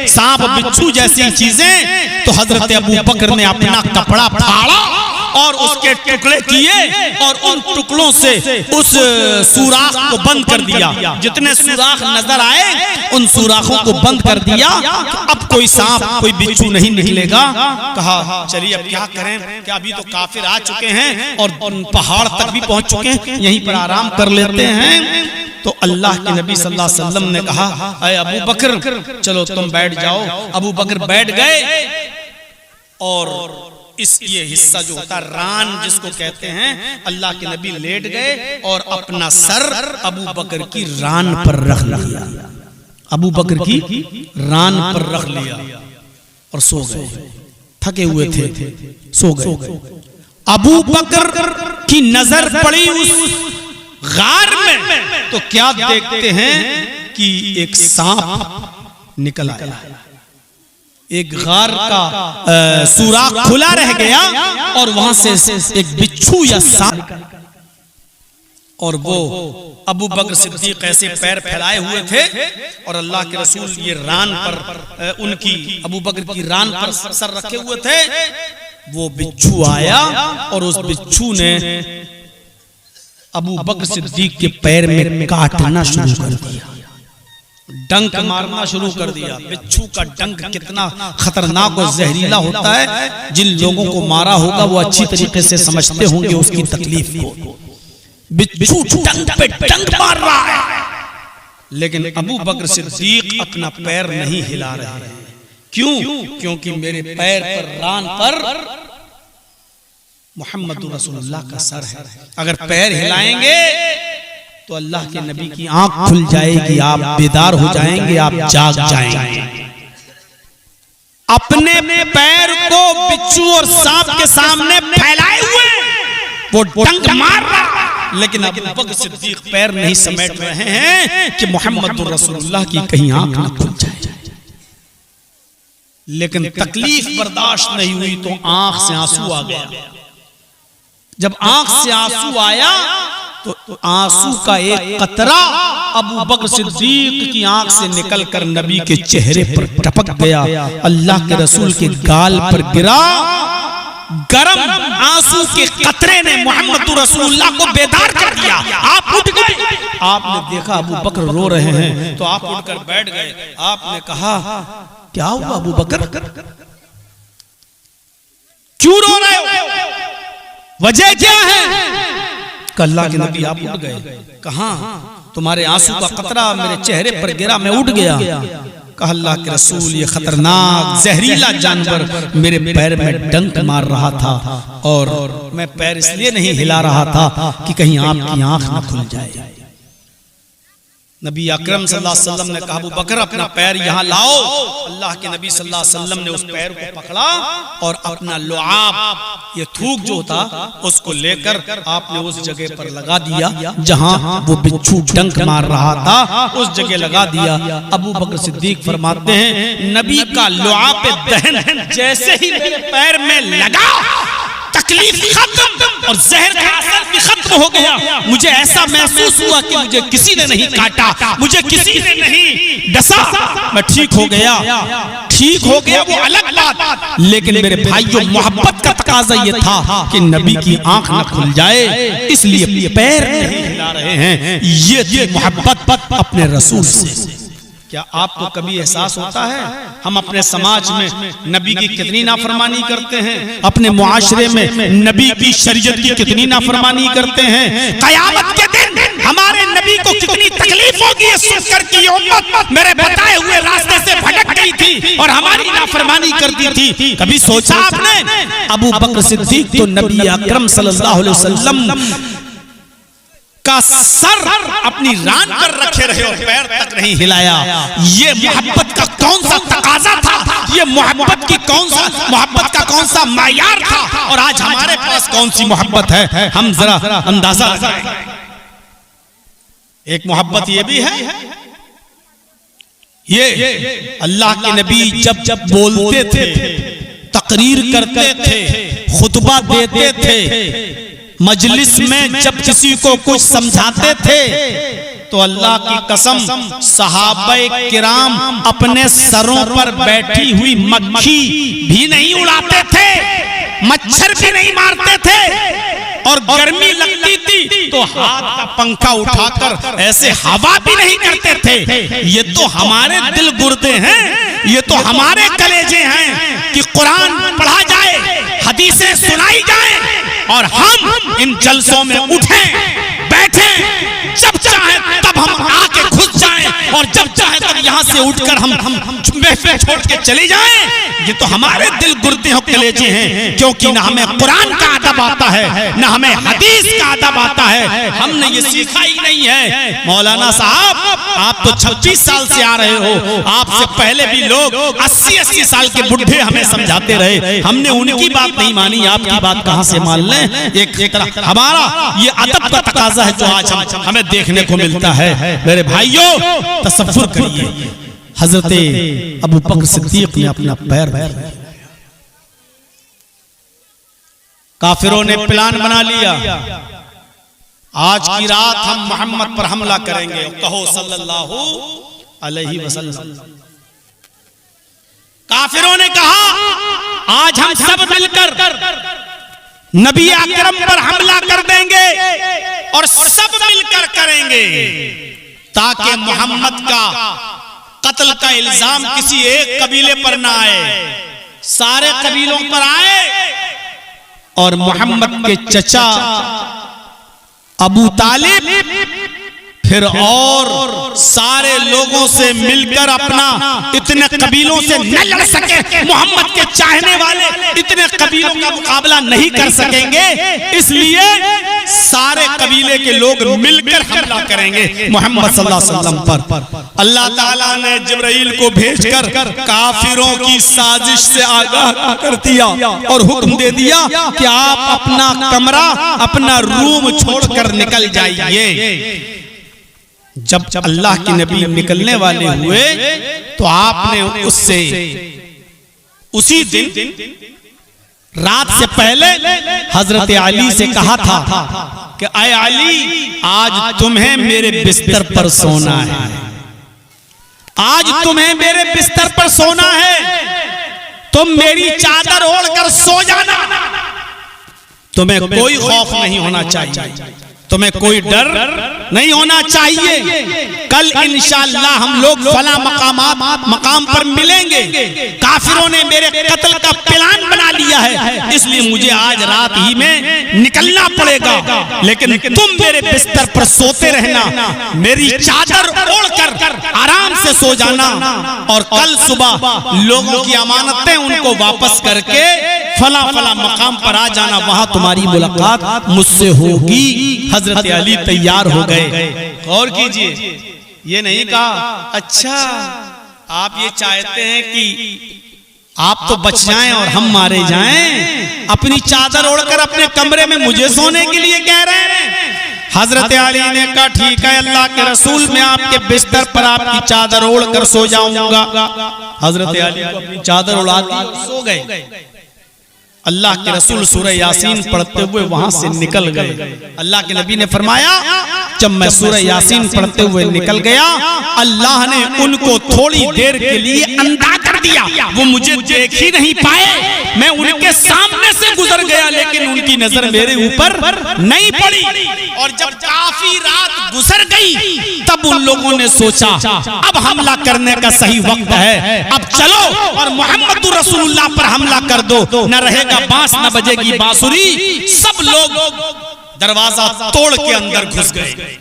सांप बिच्छू जैसी चीजें। तो हजरत अबू बकर ने अपना कपड़ा फाड़ा और उसके टुकड़े किए और उन टुकड़ों से उस सुराख को बंद कर दिया। जितने सुराख नजर आए उन सुराखों को बंद कर दिया। अब कोई सांप कोई बिच्छू नहीं निकलेगा। कहा चलिए अब क्या करें, क्या अभी तो काफिर आ चुके हैं और पहाड़ तक भी पहुंच चुके हैं, यहीं पर आराम कर लेते हैं। तो अल्लाह के नबी सल्लल्लाहु अलैहि वसल्लम ने कहा अरे अबू बकर चलो तुम बैठ जाओ। अबू बकर बैठ गए और ये हिस्सा जो होता रान जिसको कहते हैं, अल्लाह के नबी लेट गए और अपना सर अबू बकर की रान पर रख लिया। अबू बकर की रान पर रख लिया और सो गए। थके हुए थे, सो गए। अबू बकर की नजर पड़ी उस गार में, तो क्या देखते हैं कि एक सांप निकल आया। एक गार का सुराख खुला रह गया और वहां से एक बिच्छू या सांप, और वो अबू बकर सिद्दीक ऐसे पैर फैलाए हुए थे और अल्लाह के रसूल ये रान पर उनकी अबू बकर की रान पर सर रखे हुए थे। वो बिच्छू आया और उस बिच्छू ने अबू बकर सिद्दीक के पैर में काटना शुरू कर दिया। डंक मारना शुरू कर दिया। बिच्छू का डंक कितना खतरनाक और जहरीला होता है, जिन लोगों को मारा होगा वो अच्छी तरीके से समझते होंगे उसकी तकलीफ को। बिच्छू डंक पे डंक मार रहा है, लेकिन अबू बकर सिद्दीक अपना पैर नहीं हिला रहे हैं। क्यों? क्योंकि मेरे पैर पर, रान पर मोहम्मद रसूलुल्लाह का सर है। अगर पैर हिलाएंगे तो अल्लाह के नबी की आंख खुल जाएगी, आप बेदार हो जाएंगे, आप जाग जाएंगे। अपने पैर को बिच्छू और सांप के सामने फैलाए हुए वो डंक मार रहा, लेकिन अबू बकर सिद्दीक पैर नहीं समेट रहे हैं कि मोहम्मद रसूलुल्लाह की कहीं आंख न खुल जाए। लेकिन तकलीफ बर्दाश्त नहीं हुई तो आंख से आंसू आ गया। जब आंख से आंसू आया तो आंसू का एक कतरा अबू बकर सिद्दीक की आंख से निकलकर नबी के चेहरे पर टपक गया, अल्लाह के रसूल के गाल पर गिरा। गरम आंसू के कतरे ने मोहम्मद रसूलुल्लाह को बेदार कर दिया। आप उठ गए, आपने देखा अबू बकर रो रहे हैं तो आप उठकर बैठ गए। आपने कहा, क्या हुआ अबू बकर, क्यों रो रहे हो, वजह क्या है? अल्लाह के नबी आप उठ गए। कहा, तुम्हारे आंसू का कतरा मेरे चेहरे पर गिरा, मैं उठ गया। कहा, अल्लाह के रसूल, ये खतरनाक जहरीला जानवर मेरे पैर में डंक मार रहा था और मैं पैर इसलिए नहीं हिला रहा था कि कहीं आपकी आंख न खुल जाए। नबी अकरम सल्लल्लाहु अलैहि वसल्लम ने कहा, अबू बकर अपना पैर यहाँ लाओ। अल्लाह के नबी सल्लल्लाहु अलैहि वसल्लम ने उस पैर को पकड़ा और अपना लुआब, ये थूक जो था, उसको लेकर आपने उस जगह पर लगा दिया जहां वो बिच्छू डंक मार रहा था, उस जगह लगा दिया। अबू बकर सिद्दीक फरमाते हैं, नबी का लुआब दहन जैसे ही मेरे पैर में लगा, तकलीफ खत्म और जहर का असर भी खत्म हो गया। मुझे ऐसा महसूस हुआ कि मुझे किसी ने नहीं काटा, मुझे किसी ने नहीं डसा, मैं ठीक हो गया। ठीक हो गया वो अलग बात, लेकिन मेरे भाइयों, मोहब्बत का तकाजा ये था कि नबी की आंख न खुल जाए, इसलिए पैर नहीं हिला रहे हैं। ये थी मोहब्बत अपने रसूल से। क्या आपको कभी एहसास होता है हम अपने समाज में नबी की कितनी नाफरमानी करते हैं, अपने मुआशरे में नबी की शरीयत की कितनी नाफरमानी करते हैं? क़यामत के दिन हमारे नबी को कितनी तकलीफ होगी सुनकर कि ये उम्मत मेरे बताए हुए रास्ते से भटक गई थी और हमारी नाफरमानी करती थी। कभी सोचा आपने? अबू बकर सिद्दीक तो नबी अकरम सल्लल्लाहु अलैहि वसल्लम का सर अपनी रान पर रखे रहे और पैर तक नहीं हिलाया। ये मोहब्बत का कौन सा तकाजा था, ये मोहब्बत का कौन सा मायार था, और आज हमारे पास कौन सी मोहब्बत है? हम जरा अंदाजा लगाएं। एक मोहब्बत ये भी है, ये अल्लाह के नबी जब जब बोलते थे, तकरीर करते थे, खुतबा देते थे, मजलिस में जब किसी को कुछ समझाते थे, तो अल्लाह की कसम सहाबाए किराम अपने सरों पर बैठी हुई मक्खी भी नहीं उड़ाते थे, मच्छर भी नहीं मारते थे, और गर्मी लगती थी तो हाथ का पंखा उठाकर ऐसे हवा भी नहीं करते थे। ये तो हमारे दिल गुर्दे हैं, ये तो हमारे कलेजे हैं कि कुरान पढ़ा जाए, हदीसें सुनाई जाए और हम इन जलसों में उठें, बैठें, जब चाहे तब हम आके घुस जाएं और जब चाहे तब यहाँ से उठकर हम महफिल छोड़ के चले जाएं। ये तो हमारे दिल गुर्दे और कलेजे हैं, क्योंकि ना हमें कुरान का अदब आता है, ना हमें हदीस का अदब आता है, हमने ये सीखा ही नहीं है। मौलाना साहब, आप तो 26 साल से आ रहे हो, आपसे पहले भी लोग 80-80 साल के बुढ़े हमें समझाते रहे, हमने उनकी बात नहीं मानी, आपकी बात कहां से मान लें? एक हमारा ये अदब का तकाजा है जो आज हमें देखने को मिलता है। मेरे भाइयों, तसव्वुर करिए, हजरते अबू बकर सिद्दीक ने अपना पैर दिया, काफिरों ने प्लान बना लिया, आज की रात हम मोहम्मद पर हमला करेंगे। कहो सल्लल्लाहु अलैहि वसल्लम। काफिरों ने कहा, आज हम सब मिलकर नबी अकरम पर हमला कर देंगे और सब मिलकर करेंगे ताकि मोहम्मद का कत्ल का इल्जाम किसी एक कबीले पर ना आए, सारे कबीलों पर आए। और मोहम्मद के चचा अबू तालिब फिर और सारे लोगों से मिलकर अपना, इतने कबीलों से न लड़ सके, मोहम्मद के चाहने वाले इतने कबीलों का मुकाबला नहीं कर सकेंगे, इसलिए सारे कबीले के लोग मिलकर हमला करेंगे मोहम्मद सल्लल्लाहु अलैहि वसल्लम पर। अल्लाह ताला ने जिब्राइल को भेजकर काफिरों की साजिश से आगाह कर दिया और हुक्म दे दिया कि आप अपना कमरा, अपना रूम छोड़कर निकल जाइए। जब अल्लाह के नबी निकलने वाले हुए तो आपने उससे उसी दिन रात से पहले हजरत अली से कहा था कि आए अली, आज तुम्हें मेरे बिस्तर पर सोना है, आज तुम्हें मेरे बिस्तर पर सोना है, तुम मेरी चादर ओढ़कर सो जाना, तुम्हें कोई खौफ नहीं होना चाहिए, तुम्हें कोई डर नहीं होना चाहिए। कल इंशाअल्लाह हम लोग फला मकाम पर मिलेंगे। काफिरों ने मेरे कत्ल का प्लान बना लिया है, इसलिए मुझे आज रात ही में निकलना पड़ेगा, लेकिन तुम मेरे बिस्तर पर सोते रहना, मेरी चादर ओढ़कर आराम से सो जाना, और कल सुबह लोगों की अमानतें उनको वापस करके फला फला मकाम पर आ जाना, वहां तुम्हारी मुलाकात मुझसे होगी। हजरत अली तैयार हो गए। गौर कीजिए, ये नहीं कहा अच्छा आप ये चाहते हैं कि आप तो बच जाएं और हम मारे जाएं, अपनी चादर ओढ़कर अपने कमरे में मुझे सोने के लिए कह रहे हैं। हजरत अली ने कहा ठीक है अल्लाह के रसूल, मैं आपके बिस्तर पर आपकी चादर ओढ़कर सो जाऊंगा। हजरत अली को अपनी चादर उड़ा दी, सो गए। अल्लाह के रसूल सूरह यासीन पढ़ते हुए वहां से निकल गए। अल्लाह के नबी ने फरमाया जब मैं सूरह यासीन पढ़ते हुए निकल गया, अल्लाह ने उनको थोड़ी देर के लिए अंधा कर दिया, वो मुझे देख ही नहीं पाए, मैं उनके सामने से गुजर गया, लेकिन उनकी नजर मेरे ऊपर नहीं पड़ी। और जब काफी रात गुजर गई तब उन लोगों ने सोचा अब हमला करने का सही वक्त है, अब चलो और मोहम्मद रसूलुल्लाह पर हमला कर दो, न रहेगा बांस न बजेगी बांसुरी। सब लोग दरवाजा तोड़ के अंदर घुस गए,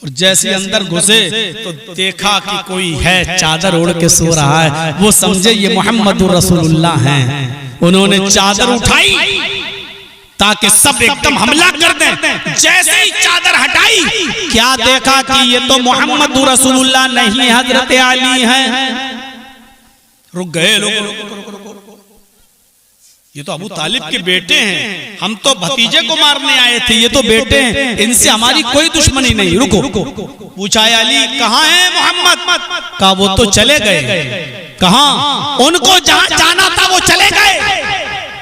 और जैसे अंदर घुसे तो देखा कि कोई है चादर ओढ़ के सो रहा है, वो समझे ये मोहम्मद रसूलुल्लाह हैं। उन्होंने चादर उठाई ताकि सब एकदम हमला कर दें। जैसे ही चादर हटाई क्या देखा कि ये तो मोहम्मद रसूलुल्लाह नहीं हजरत अली हैं। रुक गए लोग, ये तो अबू तालिब के बेटे हैं, हम तो भतीजे को मारने आए थे, ये तो बेटे हैं, इनसे हमारी कोई दुश्मनी नहीं। रुको, पूछा अली कहाँ है मोहम्मद? कहा वो तो चले गए। कहाँ? उनको जहाँ जाना था वो चले गए।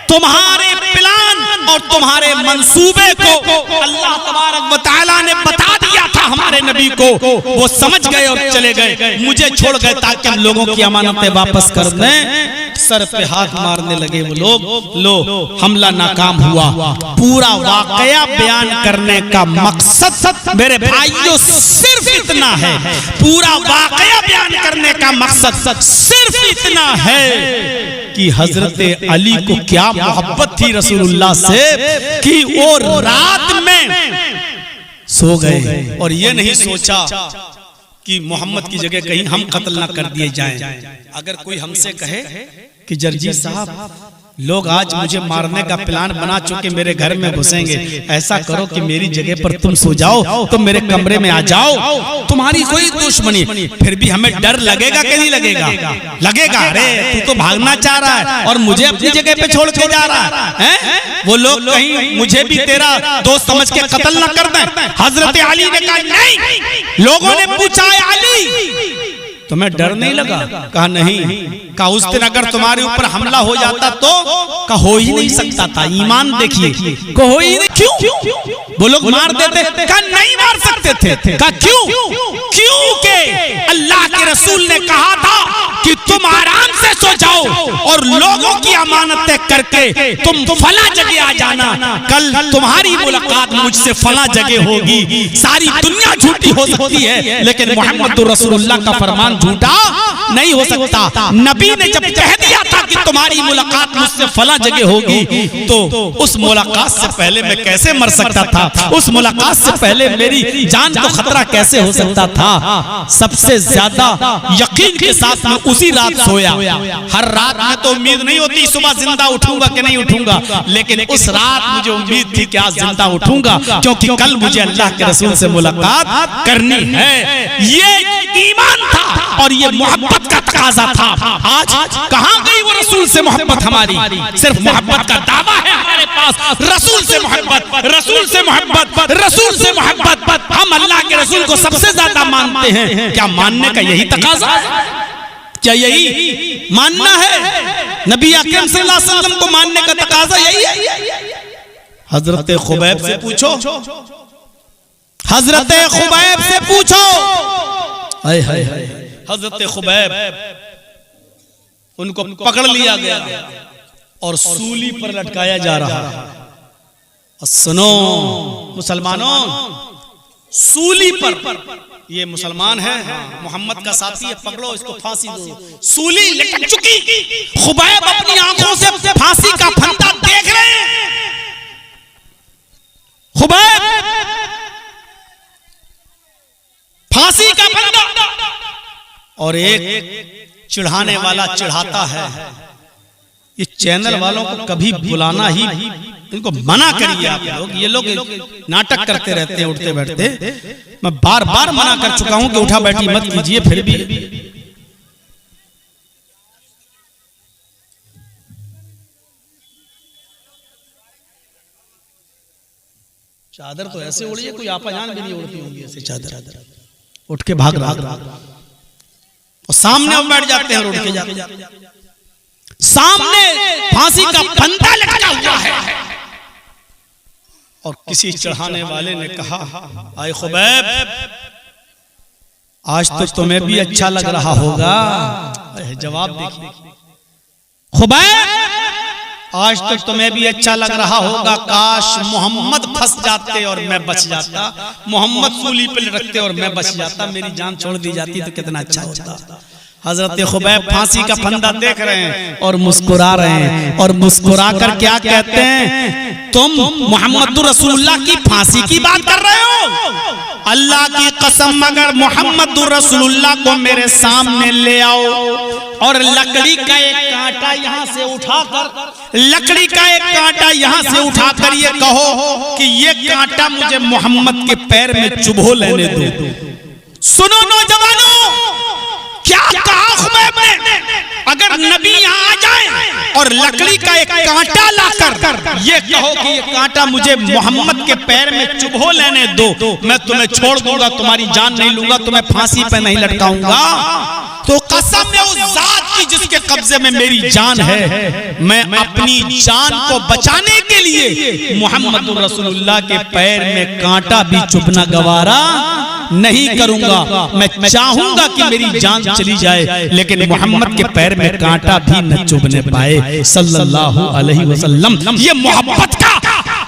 तुम्हारे प्लान और तुम्हारे मंसूबे को अल्लाह तबारक व तआला ने बता दिया था हमारे नबी को, वो समझ गए और चले गए, मुझे छोड़ गए ताकि हम लोगों की अमानतें वापस कर दें। सर पे हाथ मारने लगे वो लोग। लो हमला नाकाम हुआ। पूरा वाकया बयान करने का मकसद मेरे भाइयों सिर्फ इतना है, पूरा वाकया बयान करने का मकसद सिर्फ इतना है कि हजरत अली को क्या मोहब्बत थी रसूलुल्लाह से कि वो रात में सो गए और ये नहीं सोचा कि मोहम्मद की जगह कहीं हम कत्ल ना कर दिए जाएं। अगर कोई हमसे कहे कि जर्जी साहब लोग आज मुझे मारने का प्लान बना चुके मेरे घर में घुसेंगे, ऐसा करो कि मेरी जगह पर तुम सो जाओ, तुम मेरे कमरे में आ जाओ, तुम्हारी कोई दुश्मनी, फिर भी हमें डर लगेगा कि नहीं लगेगा? लगेगा। अरे तू तो भागना चाह रहा है और मुझे अपनी जगह पे छोड़ के जा रहा है, वो लोग कहीं मुझे भी तेरा दोस्त समझ के कत्ल न कर दें। हजरत अली ने कहा नहीं। लोगों ने पूछा अली तुम्हें डर नहीं लगा? कहा नहीं। कहा उस दिन अगर तुम्हारे ऊपर हमला हो जाता तो? कहा हो ही नहीं सकता था, ईमान देखिए, को हो ही नहीं। क्यों? वो लोग मार देते? कहा नहीं मार सकते थे। कहा क्यों? क्योंकि अल्लाह के रसूल ने कहा था कि तुम आराम से सो जाओ, जाओ और लोगों की अमानतें करके तुम फला जगह आ जाना, कल तुम्हारी मुलाकात मुझसे फला जगह होगी। सारी दुनिया झूठी हो सकती है लेकिन मोहम्मद रसूलुल्लाह का फरमान झूठा नहीं हो सकता। नबी ने जब कह दिया था कि तुम्हारी मुलाकात मुझसे फला जगह होगी, तो उस मुलाकात से पहले मैं कैसे मर सकता था? उस मुलाकात से पहले मेरी जान को खतरा कैसे हो सकता था? सबसे ज्यादा यकीन के साथ मैं उसी रात सोया। हर रात में तो उम्मीद नहीं होती सुबह जिंदा उठूंगा कि नहीं उठूंगा, लेकिन उस रात मुझे उम्मीद थी कि आज जिंदा उठूंगा, क्योंकि कल मुझे अल्लाह के रसूल से मुलाकात करनी है। ये ईमान था और ये मोहब्बत का तकाजा था। आज कहां गई वो रसूल से मोहब्बत हमारी? सिर्फ मोहब्बत का दावा है हमारे पास, रसूल से मोहब्बत, रसूल से मोहब्बत, रसूल से मोहब्बत। हम अल्लाह के रसूल को सबसे ज्यादा मानते हैं। क्या मानने का यही तकाजा है? क्या यही मानना है? नबी अकरम सल्लल्लाहु अलैहि वसल्लम को मानने का तकाजा यही है? हजरत खुबैब से पूछो, हजरत खुबैब से पूछो। हाय हाय हाय, हजरत खुबैब उनको पकड़ लिया गया और सूली पर लटकाया जा रहा है। सुनो मुसलमानों, सूली पर, ये मुसलमान है, मोहम्मद का साथी है, पकड़ो इसको, फांसी दो। सूली लटक चुकी, खुबैब अपनी आंखों से फांसी का फंदा देख रहे हैं। खुबैब फांसी का फंदा, और एक चिढ़ाने वाला चिढ़ाता है। ये चैनल वालों को कभी बुलाना ही, इनको मना करिए आप लोग। ये लोग नाटक करते रहते हैं उठते बैठते। मैं बार बार मना कर चुका हूं कि उठा बैठी मत कीजिए, फिर भी चादर तो ऐसे उड़ी है, कोई आपा जान भी नहीं उड़ती होंगी ऐसे चादर। उठ के भाग रहा और सामने हम बैठ जाते हैं, उठ के जाते सामने फांसी का फंदा लटका हुआ है। और किसी चढ़ाने वाले ने कहा, आए खुबैब, आज तो तुम्हें भी अच्छा लग रहा होगा। जवाब देखिए, खुबैब, आज तक तुम्हें भी अच्छा लग रहा होगा, काश मोहम्मद फंस जाते और मैं बच जाता, मोहम्मद सूली पे रखते और मैं बच जाता, मेरी जान छोड़ दी जाती तो कितना अच्छा होता। हजरत खुबैब फांसी का फंदा देख रहे हैं और मुस्कुरा रहे हैं, और मुस्कुरा कर क्या कहते हैं, तुम मोहम्मद रसूलुल्लाह की फांसी की बात कर रहे हो? अल्लाह की कसम, अगर मोहम्मद रसूलुल्लाह को मेरे सामने ले आओ और लकड़ी का एक कांटा यहाँ से उठाकर, लकड़ी का एक कांटा यहाँ से उठाकर ये कहो कि ये कांटा मुझे मोहम्मद के पैर में चुभो लेने दो। सुनो नौजवानों, क्या कहा खुबैब ने? अगर नबी यहाँ आ जाए और लकड़ी का एक कांटा लाकर ये कहो कि ये कांटा मुझे मोहम्मद के पैर में चुभो लेने दो, मैं तुम्हें छोड़ दूंगा, तुम्हारी जान नहीं लूंगा, तुम्हें फांसी पे नहीं लटकाऊंगा, तो कसम है उस जात की जिसके कब्जे में मेरी जान है, मैं अपनी जान को बचाने के लिए मोहम्मद रसूलुल्लाह के पैर में कांटा भी चुभना गवारा नहीं करूंगा। मैं चाहूंगा कि मेरी जान चली जाए, लेकिन मोहम्मद के पैर में कांटा भी न चुभने पाए सल्लल्लाहु अलैहि वसल्लम। ये मोहब्बत का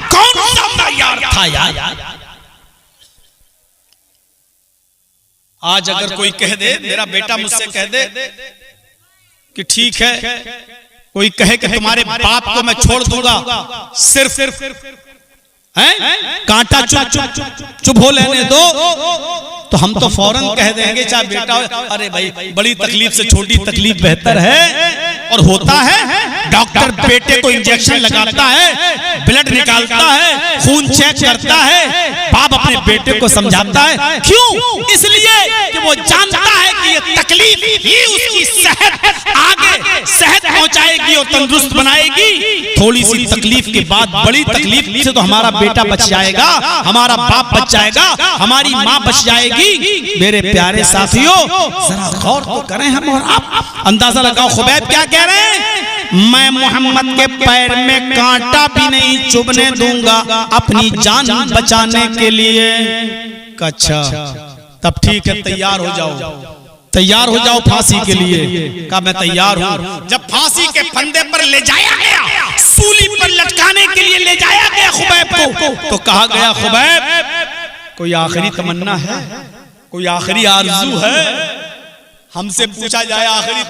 कौन सा मयार था यार? आज अगर कोई कह दे, मेरा बेटा मुझसे कह दे कि ठीक है, कोई कहे कि तुम्हारे बाप को मैं छोड़ दूंगा, सिर्फ कांटा चुप हो लेने दो, तो हम तो फौरन कह देंगे, चाहे बेटा हो, अरे भाई बड़ी तकलीफ से छोटी तकलीफ बेहतर है। और होता है, डॉक्टर बेटे को इंजेक्शन लगाता है, ब्लड निकालता है, खून चेक करता है, बाप अपने बेटे को समझाता है। क्यों? इसलिए कि वो जानता है कि ये तकलीफ ही उसकी सेहत आगे सेहत पहुंचाएगी और तंदुरुस्त बनाएगी। थोड़ी सी तकलीफ के बाद बड़ी तकलीफ से तो हमारा बेटा बच जाएगा, हमारा बाप बच जाएगा, हमारी माँ बच जाएगी। मेरे प्यारे साथियों, जरा गौर तो करें हम और आप। अंदाजा लगाओ खुबैब क्या कह रहे हैं, मैं मोहम्मद के पैर में कांटा भी नहीं चुभने दूंगा अपनी जान बचाने के लिए। अच्छा, तब ठीक है, तैयार हो जाओ, तैयार हो जाओ फांसी के लिए। कहा मैं तैयार हूं। जब फांसी के फंदे पर ले जाया गया, सूली पर लटकाने के लिए ले जाया गया खुबैब को, तो कहा गया खुबैब कोई आखिरी तमन्ना है, कोई आखिरी आरज़ू है? हमसे पूछा जाए आखिरी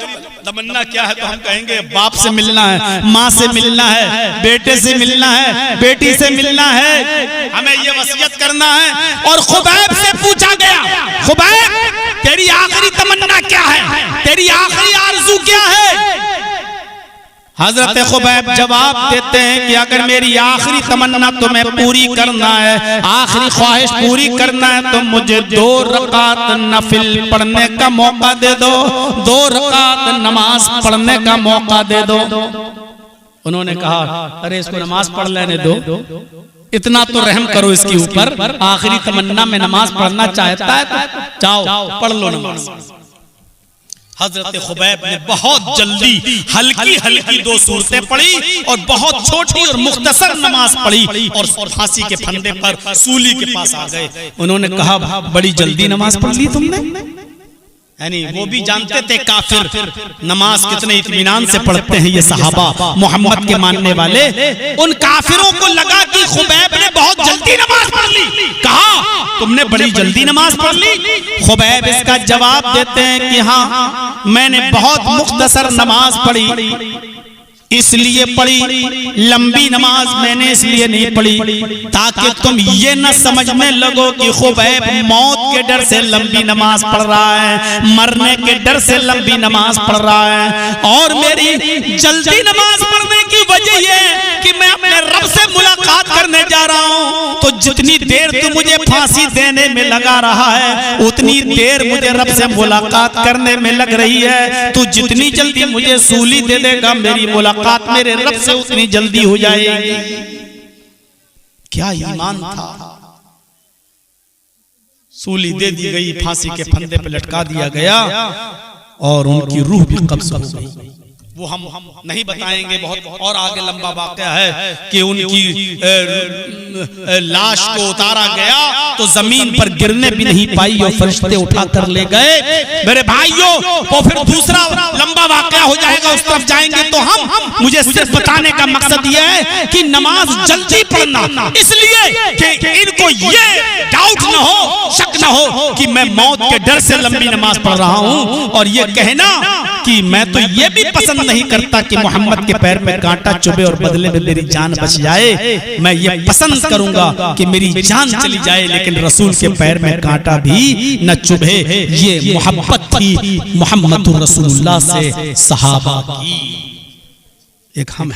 तमन्ना क्या है तो हम कहेंगे बाप से मिलना है, माँ से मिलना है, बेटे से मिलना है, बेटी से मिलना है, हमें ये वसीयत करना है। और खुबैब से पूछा गया खुबैब तेरी आखिरी तमन्ना क्या है, तेरी आखिरी आरज़ू क्या है? हजरत खुबैब जवाब देते हैं कि अगर मेरी आखिरी तमन्ना तुम्हें पूरी करना है, आखिरी ख्वाहिश पूरी करना है तो मुझे 2 रकात नफिल पढ़ने का मौका दे दो, 2 रकात नमाज पढ़ने का मौका दे दो। उन्होंने कहा अरे इसको नमाज पढ़ लेने दो, इतना तो रहम करो इसके ऊपर, आखिरी तमन्ना में नमाज पढ़ना चाहता है तो जाओ पढ़ लो नमाज। हजरत खुबैब ने बहुत जल्दी हल्की हल्की 2 सूरतें पढ़ी और बहुत छोटी और मुख्तसर नमाज पढ़ी और फांसी के फंदे पर सूली के पास आ गए। उन्होंने कहा बड़ी जल्दी नमाज पढ़ ली तुमने? यानी वो भी जानते थे काफिर नमाज कितने इत्मीनान से पढ़ते हैं ये सहाबा मोहम्मद के मानने वाले। उन काफिरों को लगा कि खुबैब ने बहुत जल्दी नमाज पढ़ ली। कहा तुमने बड़ी जल्दी नमाज पढ़ ली? खुबैब इसका जवाब देते हैं कि हाँ मैंने बहुत मुख्तसर नमाज पढ़ी, इसलिए पढ़ी, लंबी नमाज मैंने इसलिए नहीं पढ़ी ताकि तुम ये न समझने लगो कि खुबैब मौत के डर से लंबी नमाज पढ़ रहा है, मरने के डर से लंबी नमाज पढ़ रहा है। और मेरी जल्दी नमाज पढ़ने की वजह ये है कि मैं अपने रब से मुलाकात करने जा रहा हूँ, तो जितनी देर तू मुझे फांसी देने में लगा रहा है उतनी देर मुझे रब से मुलाकात करने में लग रही है। तू जितनी जल्दी मुझे सूली दे देगा मेरी मुलाकात मेरे रब से उतनी जल्दी हो जाएगी। क्या ईमान था। सूली दे दी गई, फांसी के फंदे पे लटका दिया गया और उनकी रूह भी कब्ज़ हो गई। वो हम नहीं बताएंगे, बहुत और आगे लंबा वाक़या है कि उनकी लाश को उतारा गया तो जमीन पर गिरने भी नहीं पाई और फरिश्ते उठा कर ले गए। मेरे भाइयों वो फिर दूसरा लंबा वाक़या हो जाएगा, उस तरफ जाएंगे तो हम मुझे सिर्फ बताने का मकसद यह है कि नमाज जल्दी पढ़ना, इसलिए कि इनको ये डाउट न हो, शक न हो कि मैं मौत के डर से लंबी नमाज पढ़ रहा हूँ, और ये कहना कि मैं तो ये भी पसंद नहीं करता कि मोहम्मद के पैर में कांटा चुभे और बदले में मेरी जान बच जाए। मैं ये पसंद करूंगा कि मेरी जान चली जाए लेकिन रसूल के पैर में कांटा भी न चुभे। ये मोहब्बत थी मोहम्मद रसूलुल्लाह से सहाबा की। एक हम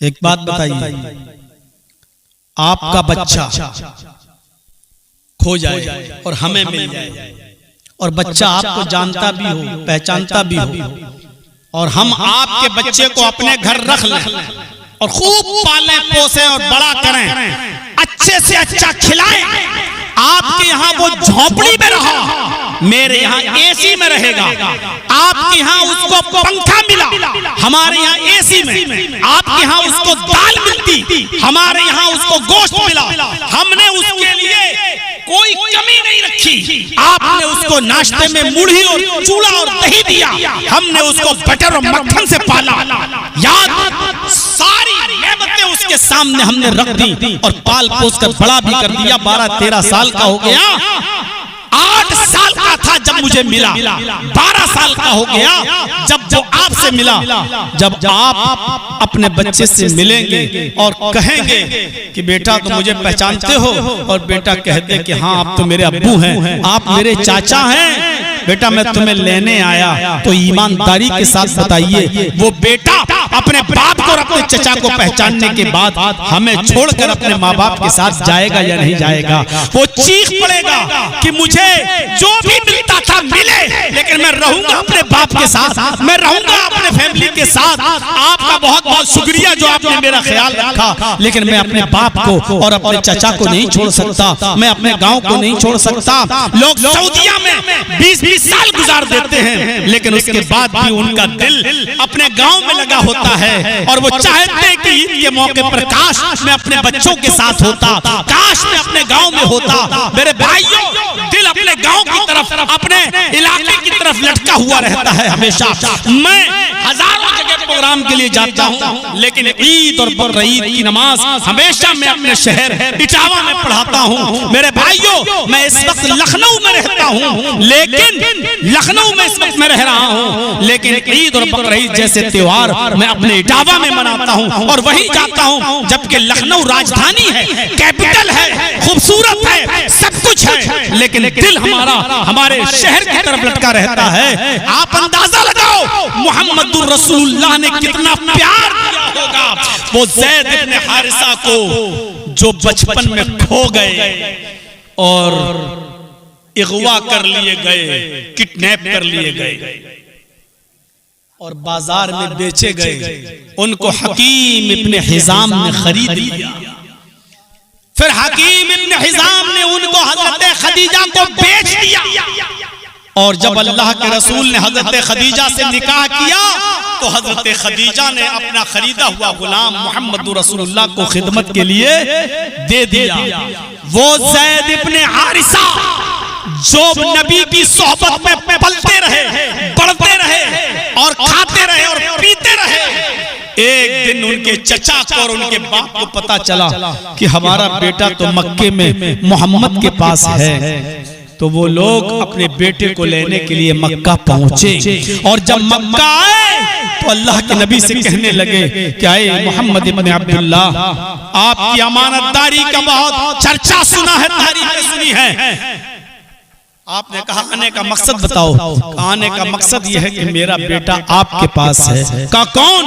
एक बात बताइए, आपका बच्चा खो जाए और हमें मिल जाए और बच्चा आपको जानता भी हो, पहचानता भी हो, और हम आपके बच्चे को अपने घर रख लें और खूब पालें पोसें और बड़ा करें, अच्छे से अच्छा खिलाएं। आपके यहाँ वो झोपड़ी में रहा, मेरे यहाँ एसी में रहेगा। आपके यहाँ उसको पंखा मिला, हमारे यहाँ एसी में। आपके यहाँ उसको दाल मिलती, हमारे यहाँ उसको गोश्त मिला। हमने उसके लिए कोई कमी नहीं रखी। आपने उसको नाश्ते में मुढ़ी और चूड़ा और दही दिया, हमने उसको बटर और मक्खन से पाला। याद सारी नेमतें उसके सामने हमने रख दी और पाल पोस कर बड़ा भी कर दिया। 12-13 साल का हो गया, 8 साल का था जब मुझे मिला, 12 साल का हो गया जब वो आपसे मिला। जब आप अपने बच्चे से मिलेंगे और कहेंगे कि बेटा तुम मुझे पहचानते हो, और बेटा कह दे कि हाँ आप तो मेरे अब्बू हैं, आप मेरे चाचा हैं, बेटा मैं तुम्हें लेने आया, तो ईमानदारी के साथ बताइए वो बेटा अपने बाप को और अपने चचा को पहचानने के बाद हमें छोड़कर अपने माँ बाप के साथ जाएगा या नहीं जाएगा? वो चीख पड़ेगा कि मुझे जो भी मिलता था मिले, लेकिन मैं रहूंगा अपने बाप के साथ, मैं रहूंगा अपने फैमिली के साथ। आपका बहुत बहुत शुक्रिया जो आपने मेरा ख्याल रखा, लेकिन मैं अपने बाप को और अपने चचा को नहीं छोड़ सकता, मैं अपने गांव को नहीं छोड़ सकता। लोग सऊदीया में 20-20 साल गुजार देते हैं, लेकिन उसके बाद भी उनका दिल अपने गांव में लगा होता है और वो चाहते हैं कि ईद के मौके पर काश मैं अपने बच्चों के साथ होता, काश मैं अपने गांव में होता। मेरे भाइयों, दिल अपने गांव की तरफ तरफ अपने इलाके की तरफ लटका हुआ रहता है हमेशा। मैं हजारों जगह प्रोग्राम के लिए जाता हूँ, लेकिन ईद और बकरीद की नमाज हमेशा मैं अपने शहर इटावा में पढ़ाता हूँ। मेरे भाइयों, मैं इस वक्त लखनऊ में रहता हूँ, लेकिन लखनऊ में इस वक्त मैं रह रहा हूँ, लेकिन ईद और बकरीद जैसे त्योहार मैं अपने इटावा में मनाता हूँ और वहीं जाता हूँ, जबकि लखनऊ राजधानी है, कैपिटल है, खूबसूरत है, सब कुछ है, लेकिन दिल हमारा हमारे शहर की तरफ लटका रहता है। आप अंदाजा लगाओ मुहम्मदुर रसूलुल्लाह ने कितना प्यार दिया होगा वो ज़ैद इब्न हारिसा को, जो बचपन में खो गए और अगवा कर लिए गए, किडनैप कर लिए गए और बाजार में बेचे गए। उनको हकीम इब्न हिजाम ने खरीद लिया। फिर हकीम इब्न हिजाम ने उनको हजरत खदीजा को बेच दिया और जब अल्लाह के रसूल ने हजरत खदीजा से निकाह किया तो हजरत खदीजा ने अपना खरीदा हुआ गुलाम मोहम्मद रसूलुल्लाह को खिदमत के लिए दे दिया। वो ज़ैद इब्न हारिसा जो नबी की सोहबत में पलते रहे, बढ़ते रहे और खाते रहे और पीते रहे, एक दिन उनके चचा को और उनके बाप को पता चला कि हमारा बेटा तो मक्के में मोहम्मद के पास है। तो वो लोग अपने बेटे को लेने के लिए मक्का पहुंचे और जब मक्का आए तो अल्लाह के नबी से कहने लगे कि आए मोहम्मद इब्न अब्दुल्ला, आपकी अमानतदारी का बहुत चर्चा सुना है, तारीफ सुनी है। आपने कहा आने का मकसद बताओ। आने का मकसद यह है कि मेरा बेटा आपके पास है। कहा कौन?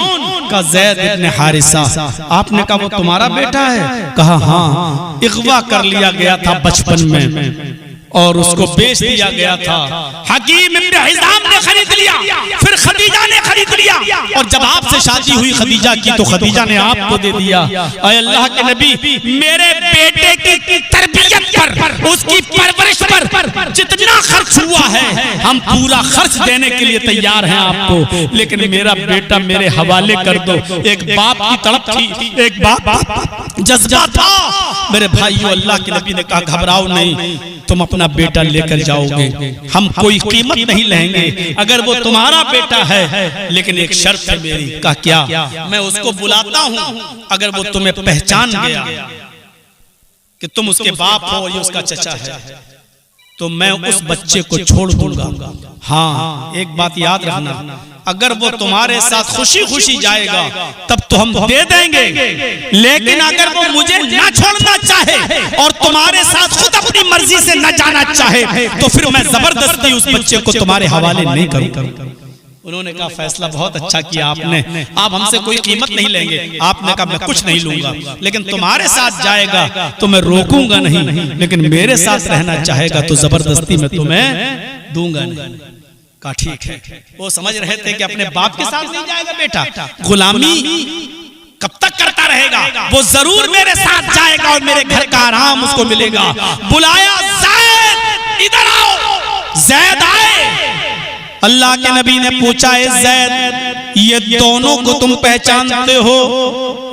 कहा ज़ैद इब्न हारिसा। आपने कहा वो तुम्हारा बेटा है? कहा हाँ, अगवा कर लिया गया था बचपन में और उसको बेच दिया गया था। हकीम इब्न हिजाम ने खरीद लिया, फिर खदीजा ने खरीद लिया और जब आपसे शादी हुई खदीजा की तो खदीजा ने आपको दे दिया। ऐ अल्लाह के नबी, मेरे बेटे की तरबियत पर, उसकी परवरिश पर जितना खर्च हुआ है हम पूरा खर्च देने के लिए तैयार हैं आपको, लेकिन मेरा बेटा मेरे हवाले कर दो। एक बाप की तड़प थी, एक बाप जज्बा था। मेरे भाइयों, अल्लाह के नबी ने कहा घबराओ नहीं, तुम अपना बेटा लेकर जाओगे, हम कोई कीमत नहीं लेंगे अगर वो तुम्हारा बेटा है, लेकिन एक शर्त है मेरी। का क्या? मैं उसको बुलाता हूँ, अगर वो तुम्हें पहचान गया कि तुम उसके बाप हो और ये उसका चचा है तो मैं उस बच्चे को छोड़ दूंगा। हाँ, एक बात याद रखना, अगर वो तुम्हारे साथ खुशी खुशी जाएगा तब तो हम दे देंगे, लेकिन अगर वो मुझे न छोड़ना चाहे और तुम्हारे साथ खुद अपनी मर्जी से न जाना चाहे तो फिर मैं जबरदस्ती उस बच्चे को तुम्हारे हवाले नहीं करूंगा। उन्होंने कहा फैसला बहुत अच्छा किया आपने, आप हमसे कोई कीमत नहीं लेंगे। आपने कहा मैं कुछ नहीं लूंगा, लेकिन तुम्हारे साथ जाएगा तो मैं रोकूंगा नहीं, लेकिन मेरे साथ रहना चाहेगा तो जबरदस्ती मैं तुम्हें दूंगा नहीं। कहा ठीक है। वो समझ रहे थे कि अपने बाप के साथ नहीं जाएगा बेटा, गुलामी कब तक करता रहेगा, वो जरूर मेरे साथ जाएगा और मेरे घर का आराम उसको मिलेगा। बुलाया, ज़ैद इधर आओ। ज़ैद आए। अल्लाह के नबी ने पूछा, ज़ैद ये दोनों को तुम पहचानते हो?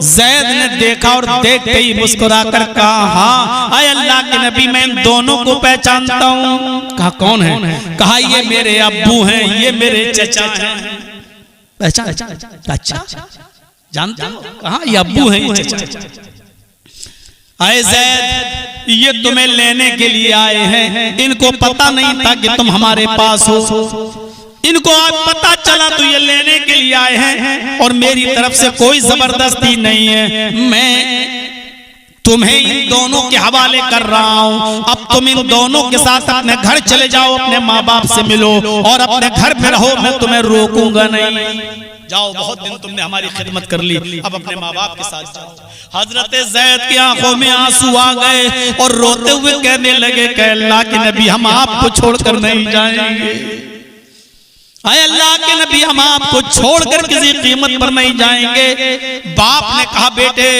ज़ैद ने देखा और देखते ही मुस्कुराकर कहा हाँ आए अल्लाह के नबी, मैं इन दोनों को पहचानता हूँ। कहा कौन है? कहा ये मेरे अब्बू हैं, ये मेरे चचा हैं। पहचान? अच्छा जानते हो? कहा ये अब्बू हैं, ये चचा। आए ज़ैद, ये तुम्हें लेने के लिए आए हैं, इनको पता नहीं था कि तुम हमारे पास हो, इनको आज पता चला तो ये लेने के लिए आए हैं और मेरी तरफ से कोई जबरदस्ती नहीं है। मैं तुम्हें इन दोनों के हवाले कर रहा हूँ। अब तुम इन दोनों के साथ अपने घर चले जाओ, अपने माँ बाप से मिलो और अपने घर में रहो, मैं तुम्हें रोकूंगा नहीं। जाओ, बहुत दिन तुमने हमारी खिदमत कर ली, अब अपने माँ बाप के साथ जाओ। हजरत ज़ैद की आंखों में आंसू आ गए और रोते हुए कहने लगे कि अल्लाह के नबी, हम आपको छोड़कर नहीं जाएंगे। आए अल्लाह के नबी, हम आपको छोड़कर किसी कीमत पर नहीं जाएंगे। बाप ने कहा बेटे,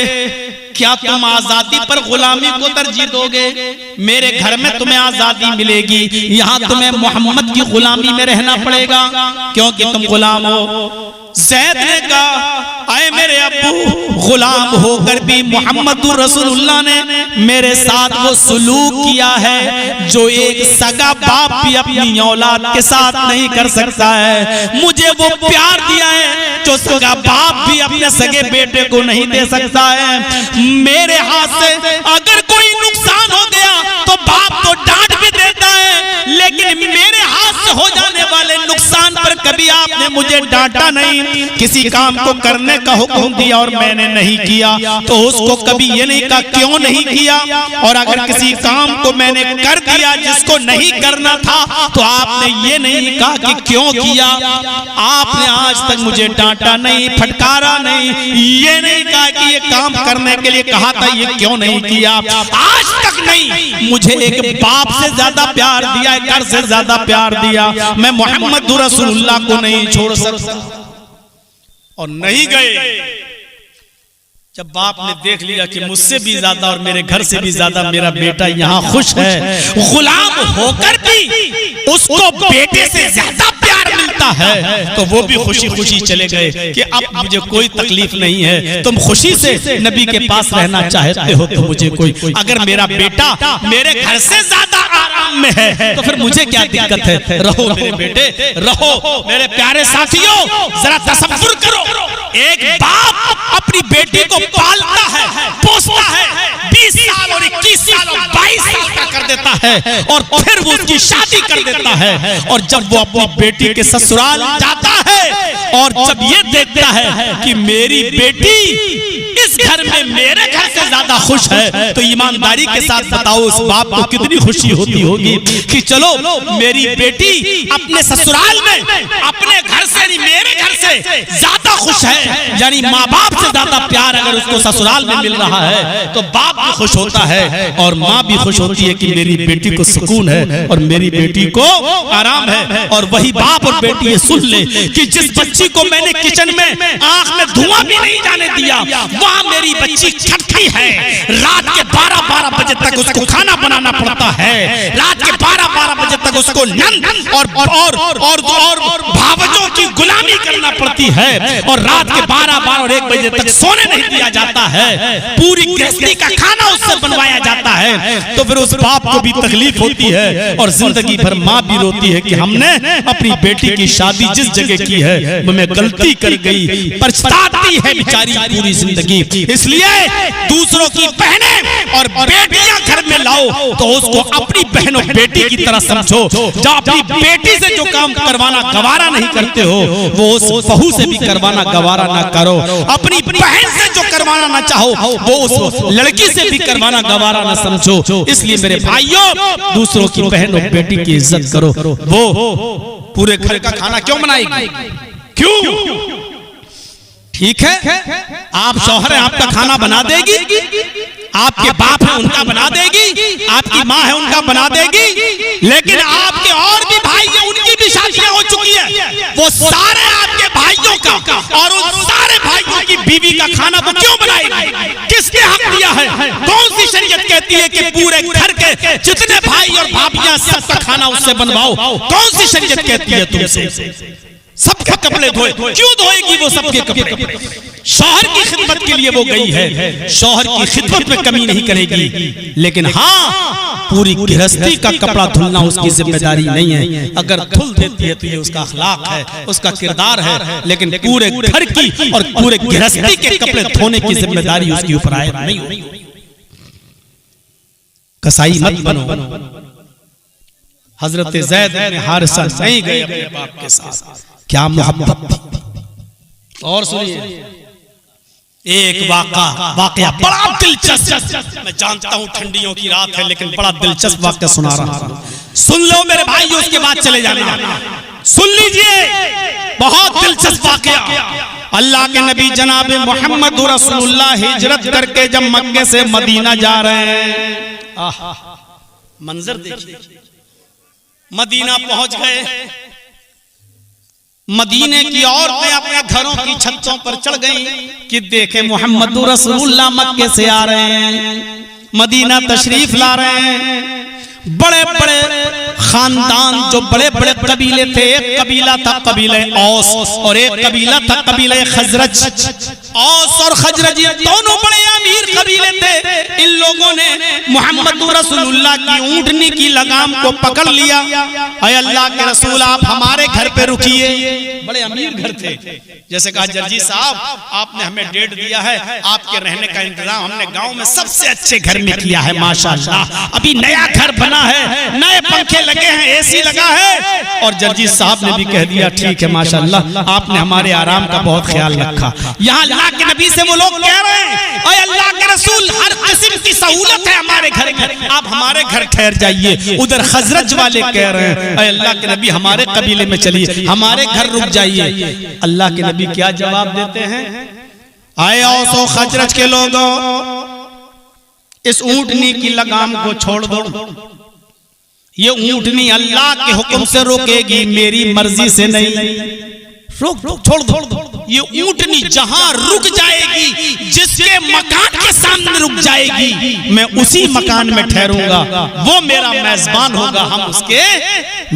क्या तुम आजादी पर गुलामी को तरजीह दोगे? मेरे घर में तुम्हें आजादी मिलेगी, यहाँ तुम्हें मोहम्मद की गुलामी में रहना पड़ेगा क्योंकि तुम गुलाम हो। ज़ैद ने कहा आए मेरे अब्बू, गुलाम होकर भी मोहम्मदुर रसूलुल्लाह ने मेरे साथ वो सलूक किया है जो एक सगा बाप भी अपनी औलाद के साथ नहीं कर सकता है। मुझे वो प्यार दिया है जो सगा बाप भी अपने सगे बेटे को नहीं दे सकता है। मेरे हाथ से अगर कोई नुकसान हो गया तो बाप तो डांट भी देता है, लेकिन मेरे हाथ से हो जाने वाले नुकसान पर कभी आपने मुझे डांटा नहीं। किसी काम को करने का हुक्म दिया और मैंने नहीं किया तो उसको कभी ये नहीं कहा क्यों नहीं किया, और अगर किसी काम को मैंने कर दिया जिसको नहीं करना था तो आपने ये नहीं कहा कि क्यों किया। आपने आज तक मुझे डांटा नहीं, फटकारा नहीं, ये नहीं कहा कि ये काम करने के लिए कहा था ये क्यों नहीं किया। आज तक नहीं। मुझे एक बाप से ज्यादा प्यार दिया है, घर से ज्यादा प्यार दिया। मैं मोहम्मद रसूलुल्लाह को नहीं छोड़ सकता। और नहीं गए। जब बाप ने देख लिया कि मुझसे भी ज्यादा और मेरे घर से भी ज्यादा मेरा बेटा यहाँ खुश है, गुलाम होकर भी उसको बेटे से ज्यादा प्यार मिलता है, तो वो भी खुशी खुशी चले गए कि अब मुझे कोई तकलीफ नहीं है। तुम खुशी से नबी के पास रहना चाहते हो तो मुझे कोई, अगर मेरा बेटा मेरे घर से ज्यादा आराम में है तो फिर मुझे क्या दिक्कत है। रहो मेरे बेटे, रहो मेरे प्यारे साथियों। जरा तसव्वुर करो, एक बाप अपनी बेटी को पालता है, पोसता है, 20 साल और 21 साल और 22 साल का कर देता है और फिर वो उसकी शादी कर देता है। और जब वो अपनी बेटी के ससुराल जाता है और जब ये देखता है कि मेरी बेटी इस घर में मेरे घर से ज्यादा खुश है, तो ईमानदारी के साथ बताओ उस बाप को कितनी खुशी होती होगी कि चलो मेरी बेटी अपने ससुराल में अपने घर से नहीं मेरे घर से ज्यादा खुश है। यानी माँ बाप से ज्यादा प्यार अगर उसको ससुराल में मिल रहा है तो बाप भी खुश होता है और माँ भी खुश होती है कि मेरी बेटी को सुकून है और मेरी बेटी को आराम है। और वही बाप और बेटी ये सुन ले कि जिस बच्ची को मैंने किचन में आंख में धुआं भी नहीं जाने दिया, वहां मेरी बच्ची छठी है। रात के 12-12 बजे तक उसको खाना बनाना पड़ता है, रात के 12-12 बजे तक उसको नंद और भावजों की गुलामी करना पड़ती है और रात के 12 और 1 बजे तक सोने नहीं दिया जाता है। पूरी गृहस्थी का खाना उससे बनवाया जाता है। तो फिर उस बाप को भी तकलीफ होती है और जिंदगी भर माँ भी रोती है कि हमने अपनी बेटी की शादी जिस जगह की है मैं गलती कर गई, पछताती है बेचारी पूरी जिंदगी। इसलिए दूसरों की बहनें और बेटियां घर में लाओ तो उसको अपनी बहनों बेटी की तरह समझो। जो अपनी बेटी से जो काम करवाना गवारा नहीं करते हो वो उस बहू से भी करवाना गवारा ना करो। अपनी बहन से जो करवाना ना चाहो वो उस लड़की से भी करवाना गवारा ना समझो। इसलिए मेरे भाइयों, दूसरों की बहन और बेटी की इज्जत करो। वो पूरे घर का खाना क्यों बनाएगी? क्यों? ठीक है, आप शौहर हैं, आपका खाना बना देगी, आपके बाप है उनका बना देगी, आपकी माँ है उनका बना देगी, लेकिन आपके और भी भाई हैं उनकी भी शादियां हो चुकी है, वो सारे आपके भाइयों का और उन सारे भाइयों की बीवी का खाना वो क्यों बनाएगी? किसने हक दिया है? कौन सी शरीयत कहती है कि पूरे घर के जितने भाई और भाभियां सबका खाना उससे बनवाओ? कौन सी शरीयत कहती है तुमसे? सबके कपड़े धोए, क्यों धोएगी वो सबके कपड़े? शौहर की खिदमत के लिए वो गई है, शौहर की खिदमत में कमी नहीं करेगी, लेकिन हाँ पूरी गृहस्थी का कपड़ा धुलना उसकी जिम्मेदारी नहीं है। अगर धुल देती है तो ये उसका अखलाक है, उसका किरदार है, लेकिन पूरे घर की और पूरे गृहस्थी के कपड़े धोने की जिम्मेदारी उसके ऊपर आए नहीं। कसाई मत बनो। हजरत ज़ैद ने हारिसा नहीं गए अपने बाप के साथ, क्या मोहब्बत थी। और सुनिए एक वाकया बड़ा दिलचस्प, मैं जानता हूं ठंडियों की रात है लेकिन बड़ा दिलचस्प वाकया सुना रहा हूं, सुन लो मेरे भाइयों, उसके बाद चले जाना। सुन लीजिए, बहुत दिलचस्प वाकया। अल्लाह के नबी जनाब मोहम्मद रसूलुल्लाह हिजरत करके जब मक्के से मदीना जा रहे हैं, मंजर देखिए, मदीना पहुंच गए। मदीने की औरतें अपने घरों की छतों पर चढ़ गईं कि देखें मोहम्मद रसूलुल्लाह मक्के से आ रहे हैं, मदीना तशरीफ ला रहे हैं। बड़े बड़े खानदान, जो बड़े बड़े कबीले थे, एक कबीला था कबीले औस और एक कबीला था कबीले खजरज, औस और खजरज दोनों बड़े अमीर कबीले थे। इन लोगों ने मोहम्मद रसूलुल्लाह की ऊंटनी की लगाम को पकड़ लिया। अय अल्लाह के रसूल, आप हमारे घर पे रुकिए। बड़े अमीर घर थे। जैसे कहा जर्जी साहब, आपने हमें डेट दिया है, आपके रहने का इंतजाम हमने गांव में सबसे अच्छे घर में किया है माशाअल्लाह। अभी नया घर बना है, नए पंखे लगे हैं, एसी लगा है। और जर्जी साहब ने भी कह दिया ठीक है माशाअल्लाह, आपने हमारे आराम का बहुत ख्याल रखा। यहाँ अल्लाह के नबी से वो लोग कह रहे हैं, अय अल्लाह के रसूल, हर किस्म की सहूलत है हमारे घर में, आप हमारे घर ठहर जाइए। उधर खजरज वाले कह रहे हैं, अय अल्लाह के नबी हमारे कबीले में चलिए, हमारे घर रुक जाइए। अल्लाह के नबी क्या जवाब देते हैं? आए औस और खजरज के लोगों, इस ऊंटनी की लगाम को छोड़ दो। ये ऊंटनी अल्लाह के हुक्म से रुकेगी, मेरी मर्जी से नहीं। रोक, छोड़ दो। ये ऊंटनी जहां रुक जाएगी, जिसके मकान के सामने रुक जाएगी, मैं उसी मकान में ठहरूंगा। वो मेरा मेजबान होगा, हम उसके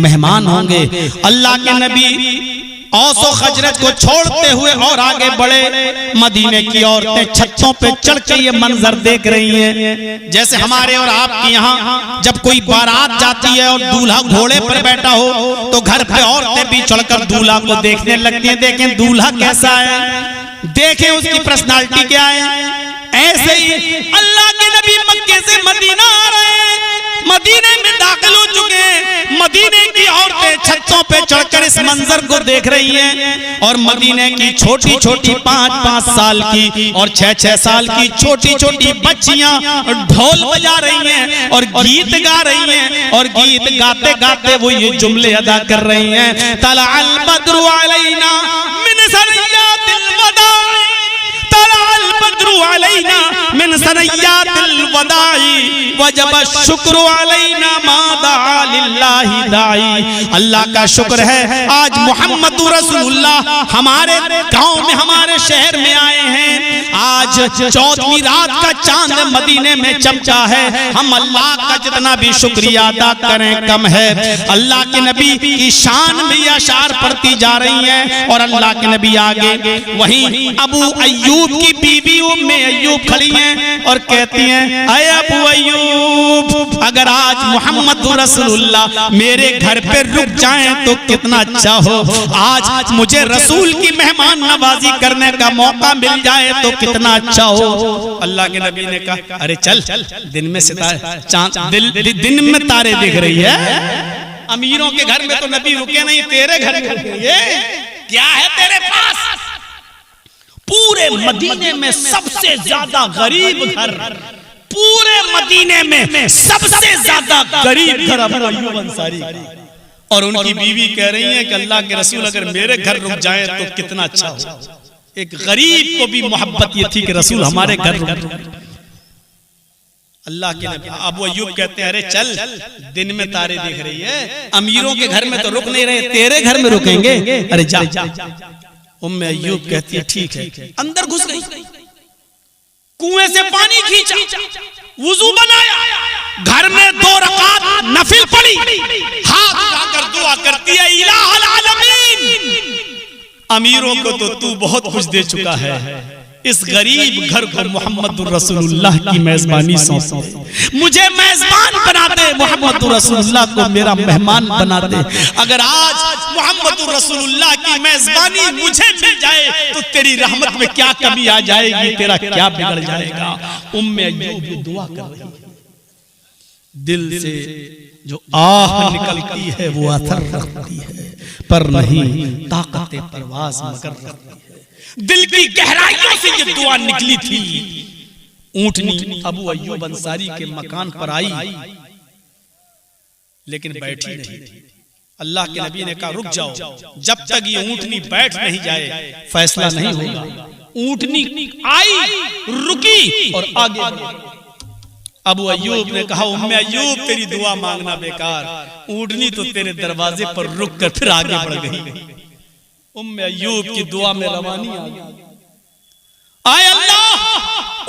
मेहमान होंगे। अल्लाह के नबी औस और खजरज को छोड़ते हुए और आगे बढ़े। मदीने की औरतें छतों पे चढ़ के ये मंजर देख रही हैं। जैसे हमारे और आपके यहाँ जब कोई बारात जाती है और दूल्हा घोड़े पर बैठा हो, तो घर पे औरतें भी चढ़कर दूल्हा को देखने लगती हैं। देखें दूल्हा कैसा है, देखें उसकी पर्सनालिटी क्या है। ऐसे ही अल्लाह के नबी मक्के से मदीना आ रहे हैं, मदीने में दाखिल हो चुके हैं। मदीने की औरतें छतों पे चढ़कर इस मंजर को देख रही हैं। और मदीने की छोटी छोटी 5-5 साल की और 6-6 साल की छोटी छोटी बच्चियां ढोल बजा रही हैं और गीत गा रही हैं। और गीत गाते गाते वो ये जुमले अदा कर रही हैं, तला अल बद्रु अलैना मिन सनियातिल वदाई, तला अल बद्रु अलैना मिन सनियातिल वदाई, वजब शुक्र अलैना मा दा लिल्लाहि दाई। अल्लाह का शुक्र है आज मोहम्मद रसूलुल्लाह हमारे गांव में, हमारे शहर में आए हैं। आज 14वीं रात का चांद मदीने में चमका है। हम अल्लाह का जितना भी शुक्रिया अदा करें कम है। अल्लाह के नबी की शान में अशार पढ़ती जा रही हैं। और अल्लाह के नबी आगे, वहीं अबू अय्यूब की बीवी उम्मे अय्यूब खड़ी हैं और कहती हैं, अय अबू अय्यूब, अगर आज मोहम्मद रसूलुल्लाह मेरे घर पे रुक जाएं तो कितना अच्छा हो। आज मुझे रसूल की मेहमान नवाजी करने का मौका मिल जाए तो कितना अच्छा हो। अल्लाह के नबी ने कहा, अरे चल, दिन में सितारे चांद दिन में तारे दिख रही है। अमीरों के घर में तो नबी रुके नहीं, तेरे घर में ये क्या है तेरे पास? पूरे मदीने में सबसे ज्यादा गरीब घर, पूरे मदीने में सबसे ज्यादा गरीब घर अबू अय्यूब अंसारी। और उनकी बीवी कह रही है कि अल्लाह के रसूल अगर मेरे घर रुक जाए तो कितना अच्छा हो। एक गरीब को भी मोहब्बत ये थी कि रसूल हमारे घर रुक। अल्लाह के नबी अबू अय्यूब कहते हैं, अरे चल, दिन में तारे दिख रही है, अमीरों के घर में तो रुक नहीं रहे, तेरे घर में रुकेंगे। अरे जा। उम्मे अय्यूब कहती है ठीक है। अंदर घुस गई, कुएं से पानी खींचा, वुजू बनाया, घर में 2 रकात नफिल पढ़ी, हाथ उठाकर दुआ करती है, इलाहुल आलमीन, अमीरों को तो तू बहुत कुछ दे चुका है, इस गरीब घर को मोहम्मद रसूलुल्लाह की मेजबानी सौंप दे, मुझे मेजबान बना दे, मोहम्मद रसूलुल्लाह को मेरा मेहमान बना दे। अगर आज मोहम्मद रसूलुल्लाह की मेजबानी मुझे मिल जाए तो तेरी रहमत में क्या कमी आ जाएगी, तेरा क्या बिगड़ जाएगा। उम्मे अय्यूब दुआ कर रही है, दिल से जो आह निकलती है वो अथर रखती है, पर नहीं ताकत परवाज़ मगर रखती है। दिल की गहराइयों से ये दुआ निकली थी। ऊंटनी अबू अय्यूब अंसारी के मकान पर आई, लेकिन बैठी नहीं। अल्लाह के नबी ने कहा रुक जाओ, जब तक ये ऊंटनी बैठ नहीं जाए फैसला नहीं होगा। ऊंटनी आई, रुकी और आगे। अबू अय्यूब ने कहा उम्मे अय्यूब तेरी दुआ मांगना बेकार, ऊंटनी तो तेरे दरवाजे पर रुक कर फिर आगे बढ़ गई। उम्मे अय्यूब की दुआ में रवानी आ गई। आय अल्लाह,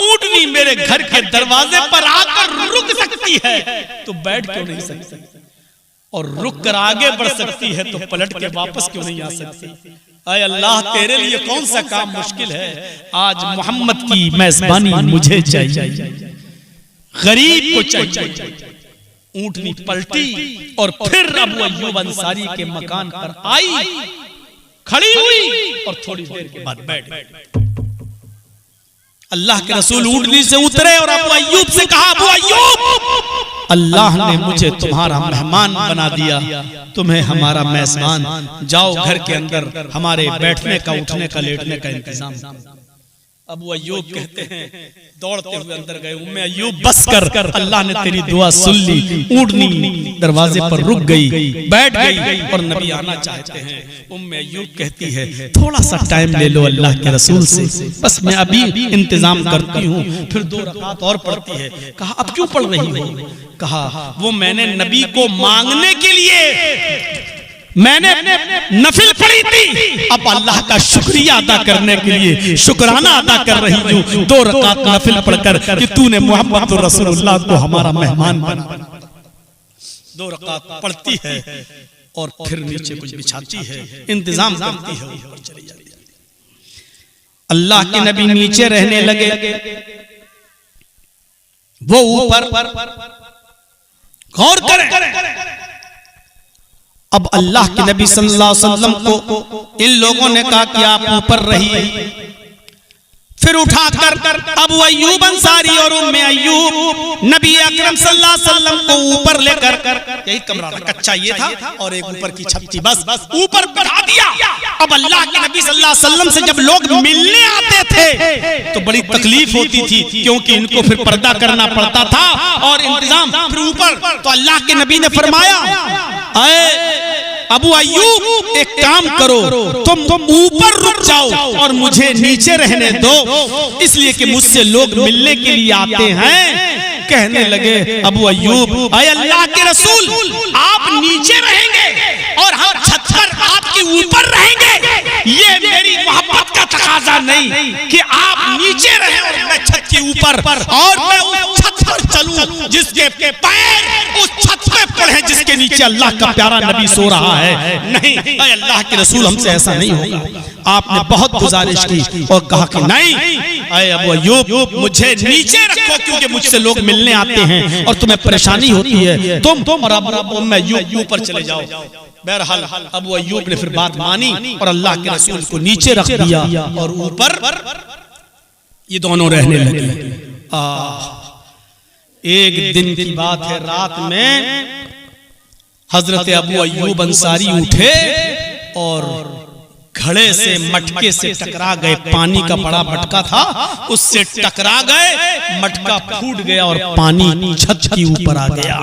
ऊंटनी मेरे घर के दरवाजे पर आकर रुक सकती है तो बैठ क्यों नहीं सकती, और रुक कर आगे बढ़ सकती है तो पलट के वापस क्यों नहीं आ सकती। अय अल्लाह तेरे लिए कौन सा काम मुश्किल है, आज मोहम्मद की मेजबानी मुझे चाहिए, गरीब को चाहिए। ऊंटनी पलटी और फिर अबू अय्यूब अंसारी के मकान पर आई, खड़ी हुई और थोड़ी देर के बाद बैठ गई। अल्लाह के रसूल ऊंटनी से उतरे और अबू अय्यूब से कहा, अबू अय्यूब, अल्लाह ने मुझे तुम्हारा मेहमान बना दिया, तुम्हें हमारा मेजबान, जाओ घर के अंदर हमारे बैठने का, उठने का, लेटने का इंतजाम। अबू अय्यूब कहते हैं दौड़ते हुए अंदर गए। उम्मे अय्यूब बस कर, अल्लाह ने तेरी दुआ सुन ली। ऊँटनी दरवाजे पर रुक गई, बैठ गई और नबी आना चाहते हैं। उम्मे अय्यूब कहती है थोड़ा सा टाइम ले लो अल्लाह के रसूल से, बस मैं अभी इंतजाम करती हूँ। फिर 2 रकात और पढ़ती है। कहा अब क्यों पढ़ रही हो? कहा वो मैंने नबी को मांगने के लिए मैंने नफिल पढ़ी थी, अब अल्लाह का शुक्रिया अदा करने के लिए शुक्राना अदा कर रही हूँ 2 रकात नफिल पढ़कर कि तूने मोहम्मद रसूलुल्लाह को हमारा मेहमान बना। 2 रकात पढ़ती है और फिर नीचे कुछ बिछाती है, इंतजाम करती है, ऊपर चली जाती है। अल्लाह के नबी नीचे रहने लगे, वो ऊपर। गौर करें, अब अल्लाह के नबी सल्लल्लाहु अलैहि वसल्लम को इन लोगों ने कहा कि आप ऊपर रहिए। फिर उठाकर अबू अय्यूब अंसारी और उम्मे अय्यूब नबी अकरम सल्लल्लाहु अलैहि वसल्लम को ऊपर लेकर, यही कमरा था, कच्चा ये था और एक ऊपर की छत थी, बस ऊपर बिठा दिया। अब अल्लाह के नबी सल्लल्लाहु अलैहि वसल्लम से जब लोग मिलने आते थे तो बड़ी तकलीफ होती थी, क्योंकि इनको फिर पर्दा करना पड़ता था और इंतजाम। फिर ऊपर तो अल्लाह के नबी ने फरमाया, अबू अय्यूब एक काम करो, तुम ऊपर रुक जाओ और मुझे नीचे रहने दो, इसलिए कि मुझसे लोग मिलने के लिए आते हैं। कहने लगे अबू अय्यूब, अय अल्लाह के रसूल, आप नीचे रहेंगे और हम छत पर आपके ऊपर रहेंगे, ये मेरी मोहब्बत का तकाजा नहीं कि आप नीचे रहें और मैं छत के ऊपर, और मैं उस छत पर चलूं जिसके पैर उस छत पे पड़े जिसके नीचे अल्लाह का प्यारा नबी सो रहा है। नहीं, अय अल्लाह के रसूल, हमसे ऐसा नहीं होगा। आपने बहुत गुजारिश की और कहा कि नहीं, अय अबू अय्यूब, मुझे नीचे रखो क्योंकि मुझसे लोग मिलने आते हैं और तुम्हें परेशानी होती है, तुम और उम्मे अय्यूब ऊपर चले जाओ। बहरहाल अबू अय्यूब ने फिर बात मानी और अल्लाह के रसूल को नीचे रख दिया और ऊपर ये दोनों रहने लगे। एक दिन की बात है, रात में हजरत अबू अय्यूब अंसारी उठे और घड़े से, मटके से टकरा गए। पानी का बड़ा मटका था, उससे टकरा गए, मटका फूट गया और पानी छत के ऊपर आ गया।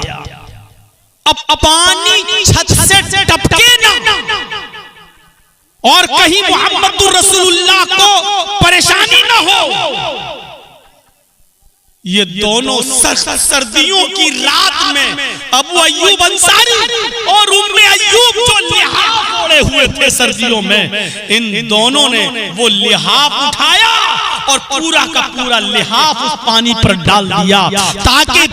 अब पानी छत से टपके ना और कहीं मोहम्मद रसूलुल्लाह को परेशानी ना हो। ये दोनों सर्दियों की रात में अबू अय्यूब अंसारी और उम्मे अय्यूब जो लिहाफ ओढ़े हुए थे सर्दियों में, इन दोनों ने वो लिहाफ उठाया और पूरा का पूरा लिहाफ उस पानी पर डाल दिया ताकि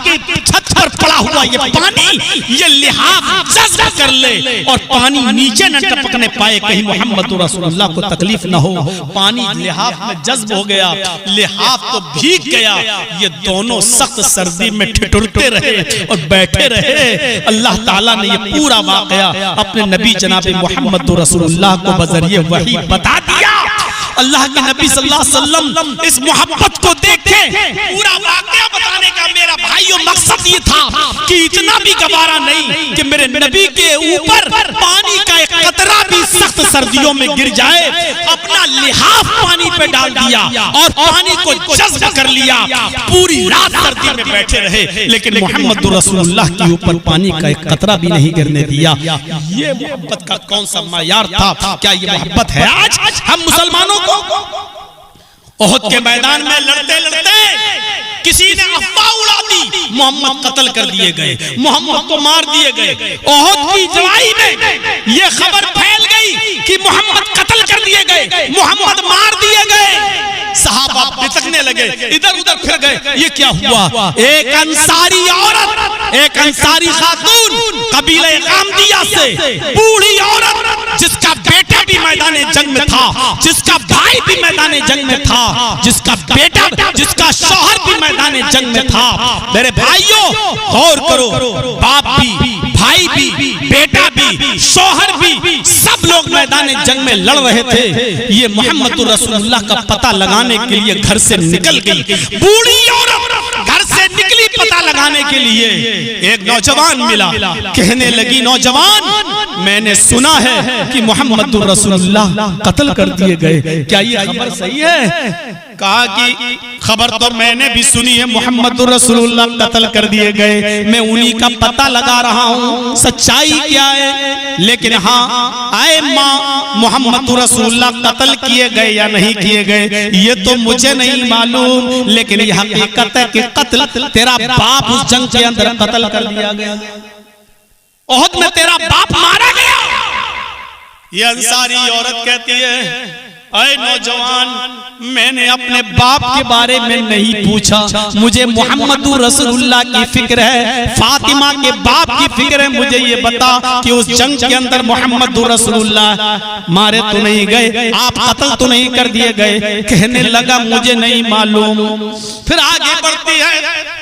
छत पर पड़ा हुआ ये पानी ये लिहाफ जज्ब कर ले और पानी नीचे न टपकने पाए, कहीं मोहम्मद रसूलुल्लाह को तकलीफ न हो। पानी लिहाफ में जज्ब हो गया, लिहाफ तो भीग गया। ये दोनों सख्त सर्दी में ठिठुरते रहे और बैठे रहे। अल्लाह ताला ने ये पूरा वाकया अपने नबी जनाब मोहम्मद रसूलुल्लाह को बजरिए वही बता दिया। अल्लाह के नबी सल्लल्लाहु अलैहि वसल्लम इस मोहब्बत को देखे पूरा वाकया बताने का मेरा भाइयों मकसद ये था कि इतना भी गवारा नहीं कि मेरे नबी के ऊपर पानी का एक कतरा भी सख्त सर्दियों में गिर जाए। अपना लिहाफ पानी पे डाल दिया और पानी को जज्ब कर लिया। पूरी रात सर्दी में बैठे रहे, लेकिन मोहम्मद रसूलुल्लाह के ऊपर पानी का एक कतरा भी नहीं गिरने दिया। ये मोहब्बत का कौन सा मायार था? क्या ये मोहब्बत है आज हम मुसलमानों को? ओहद के मैदान में लड़ते लड़ते किसी ने अफवाह उड़ा दी, मोहम्मद कत्ल कर दिए गए, मोहम्मद को मार दिए गए। ओहद की जवाई में ये खबर फैल गई कि मोहम्मद कत्ल कर दिए गए, मोहम्मद मार दिए गए। सहाबा बितकने लगे, इधर उधर फिर गए। ये क्या हुआ? एक अंसारी औरत, एक अंसारी खातून कबीले गामदिया से, बूढ़ी औरत जिसका बेटा भी मैदान जंग में था, जिसका भाई भी मैदान जंग में था, जिसका बेटा, जिसका शौहर भी मैदान जंग में था। मेरे भाइयों गौर करो, बाप भी, भाई भी, बेटा भी, शौहर भी, सब लोग मैदान जंग में लड़ रहे थे। ये मोहम्मद रसूलुल्लाह का पता लगाने के लिए घर से निकल गई बूढ़ी औरत, घर से निकली पता लगाने के लिए। एक नौजवान मिला, कहने लगी, नौजवान मैंने सुना है कि मोहम्मद रसूलुल्लाह कत्ल कर दिए गए, क्या ये खबर सही है? कहा कि खबर तो मैंने भी सुनी है, मोहम्मद रसूलुल्लाह कत्ल कर दिए गए, मैं उन्हीं का पता लगा रहा हूँ, सच्चाई क्या है। लेकिन हाँ आए माँ, मोहम्मद रसूलुल्लाह कत्ल किए गए या नहीं किए गए ये तो मुझे नहीं मालूम, लेकिन यह हकीकत है कि कत्ल तेरा बाप उस जंग के अंदर कत्ल कर दिया गया, ओहद में तेरा बाप मारा गया। ये अंसारी औरत कहती है, अरे नौजवान मैंने अपने बाप के बारे में नहीं पूछा, मुझे मोहम्मद रसूलुल्लाह की फिक्र है, फातिमा के बाप की फिक्र है। मुझे ये बता कि उस जंग के अंदर मोहम्मद रसूलुल्लाह मारे तो नहीं गए, आप कत्ल तो नहीं कर दिए गए? कहने लगा मुझे नहीं मालूम। फिर आगे बढ़ती है,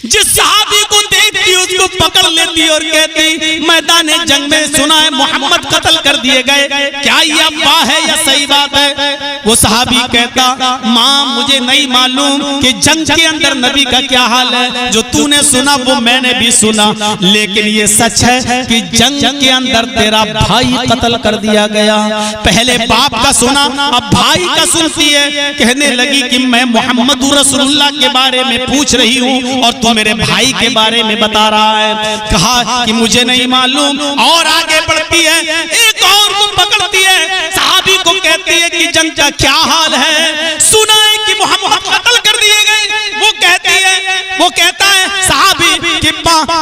जिस सहाबी को देखती उसको पकड़ लेती और कहती मैदान जंग में सुना है मोहम्मद कत्ल कर दिए गए, क्या ये अफवाह है या सही बात है? वो सहाबी कहता, माँ मुझे नहीं मालूम कि जंग के अंदर नबी का क्या हाल है, जो तूने सुना वो मैंने भी सुना, लेकिन ये सच है कि जंग के अंदर तेरा भाई कत्ल कर दिया गया। पहले बाप का सुना, अब भाई का सुनती है। कहने लगी कि मैं मोहम्मद रसूलुल्लाह के बारे में पूछ रही हूँ और तू मेरे भाई के बारे में बता रहा है। कहा कि मुझे नहीं मालूम। और आगे बढ़ती है, एक और को पकड़ती है, सहाबी को कहती है कि जंग का क्या हाल है, सुना है कि मोहम्मद कत्ल कर दिए गए। वो कहती है, वो कहता है सहाबी कि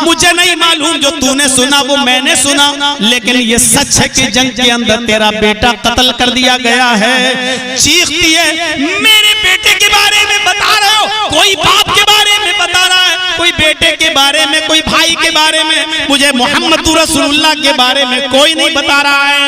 मुझे नहीं मालूम, जो तूने सुना वो मैंने सुना, लेकिन ये सच है कि जंग के अंदर तेरा बेटा कत्ल कर दिया गया है। चीखती है, मेरे बेटे के बारे में बता रहे हो? कोई बाप के बारे में बता रहा है, कोई बेटे के बारे में, कोई भाई के बारे में, मुझे मोहम्मद रसूलुल्लाह के बारे में कोई नहीं बता रहा है।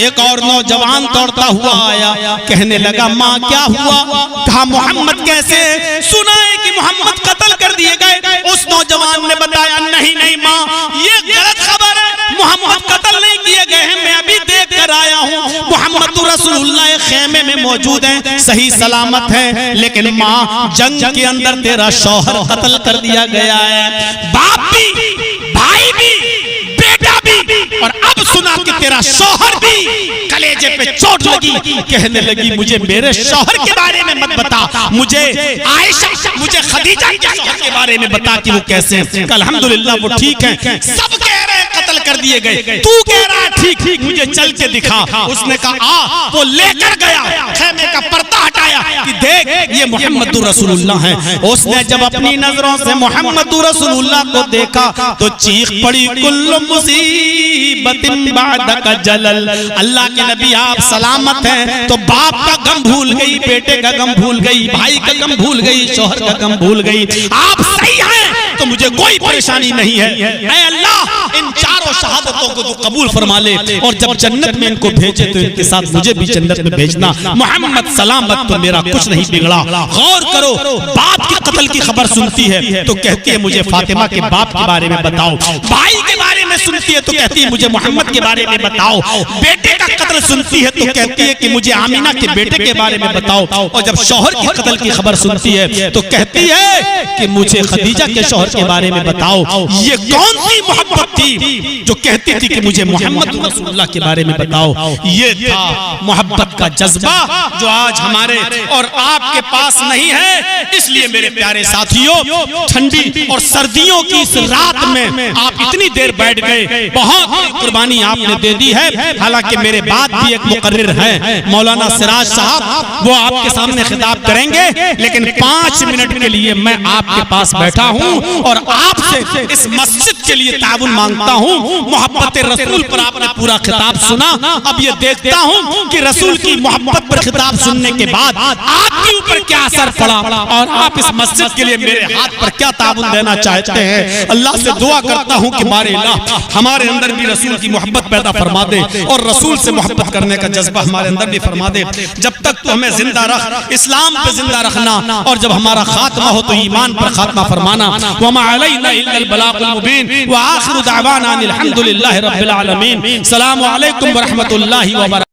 एक और नौजवान दौड़ता हुआ आया, कहने लगा माँ क्या हुआ? कहा मोहम्मद कैसे? सुना है कि मोहम्मद कत्ल कर दिए गए। उस नौजवान ने बताया, नहीं नहीं माँ ये गलत खबर है, मोहम्मद कत्ल नहीं किए गए हैं, मैं अभी देख कर आया हूँ, मोहम्मद रसूलुल्लाह खेमे में मौजूद हैं, सही सलामत है, लेकिन माँ जंग के अंदर तेरा शौहर कत्ल कर दिया गया है। बाप भी, भाई भी, बेटा भी, और अब सुना कि तेरा शौहर भी। कलेजे पे चोट लगी, कहने लगी मुझे मेरे शौहर के बारे में मत बता, मुझे आयशा, मुझे खदीजा के शौहर के बारे में बता कि वो कैसे हैं। अल्हम्दुलिल्लाह वो ठीक है, सब कह रहे हैं कत्ल कर दिए गए, तू कह रहा है ठीक ठीक, मुझे चल के दिखा। उसने कहा आ, वो लेकर गया, खेमे का पर्दा हटाया कि देख ये मोहम्मद रसूलुल्लाह हैं। उसने जब अपनी नजरों से मोहम्मद रसूलुल्लाह को देखा तो चीख पड़ी, कुल्लु मुसीबतिन बादका जलल। अल्लाह के नबी आप सलामत हैं, तो बाप का गम भूल गई, बेटे का गम भूल गई, भाई का गम भूल गई, शौहर का गम भूल गई। आप सही हैं तो मुझे कोई परेशानी नहीं है। ऐ अल्लाह इन चारों शहादतों को तो कबूल फरमा ले, और जब जन्नत में इनको भेजे तो इनके साथ मुझे भी जन्नत में भेजना। मोहम्मद सलामत तो मेरा कुछ नहीं बिगड़ा। गौर करो, बाप के कत्ल की खबर सुनती है तो कहती है मुझे फातिमा के बाप के बारे में बताओ, भाई के बारे में सुनती है तो कहती है मुझे मोहम्मद के बारे में बताओ, बेटे का कत्ल सुनती है तो कहती है कि मुझे आमीना के बेटे के बारे में बताओ, और जब शौहर के कत्ल की खबर सुनती है तो कहती है कि मुझे खदीजा के शौहर के बारे में बताओ। ये कौन सी मोहब्बत थी जो कहती थी कि मुझे मोहम्मद रसूलुल्लाह के बारे में बताओ? ये था मोहब्बत का जज्बा जो आज हमारे और आपके पास नहीं है। इसलिए मेरे प्यारे साथियों, ठंडी और सर्दियों की इस रात में आप इतनी देर बैठ गए, बहुत कुर्बानी आपने दे दी है। हालांकि मेरे बाद भी एक मुकर्रिर है मौलाना सिराज साहब, वो आपके सामने खिताब करेंगे, लेकिन 5 मिनट के लिए मैं आपके पास बैठा हूं और आपसे इस मस्जिद के लिए ताउन मांगता हूं। मोहब्बत रसूल पर आपने पूरा खिताब सुना, अब ये देखता हूं कि रसूल की मोहब्बत पर खिताब सुनने के बाद आपके ऊपर क्या असर पड़ा और आप इस मस्जिद के लिए मेरे हाथ पर क्या ताउन देना चाहते हैं। अल्लाह से दुआ करता हूं कि बारे अल्लाह हमारे अंदर भी रसूल की मोहब्बत पैदा फरमा दे और रसूल से मोहब्बत करने का जज्बा हमारे अंदर भी फरमा दे। जब तक तू हमें जिंदा रख, इस्लाम पे जिंदा रखना, और जब हमारा खात्मा हो तो ईमान पर खात्मा फरमाना। वमा अलैना इल्लल बलागुल मुबीन व आखिरु दावाना अनिल हम्दुलिल्लाहि रब्बिल आलमीन। सलामु अलैकुम व रहमतुल्लाहि व बरकातुहू।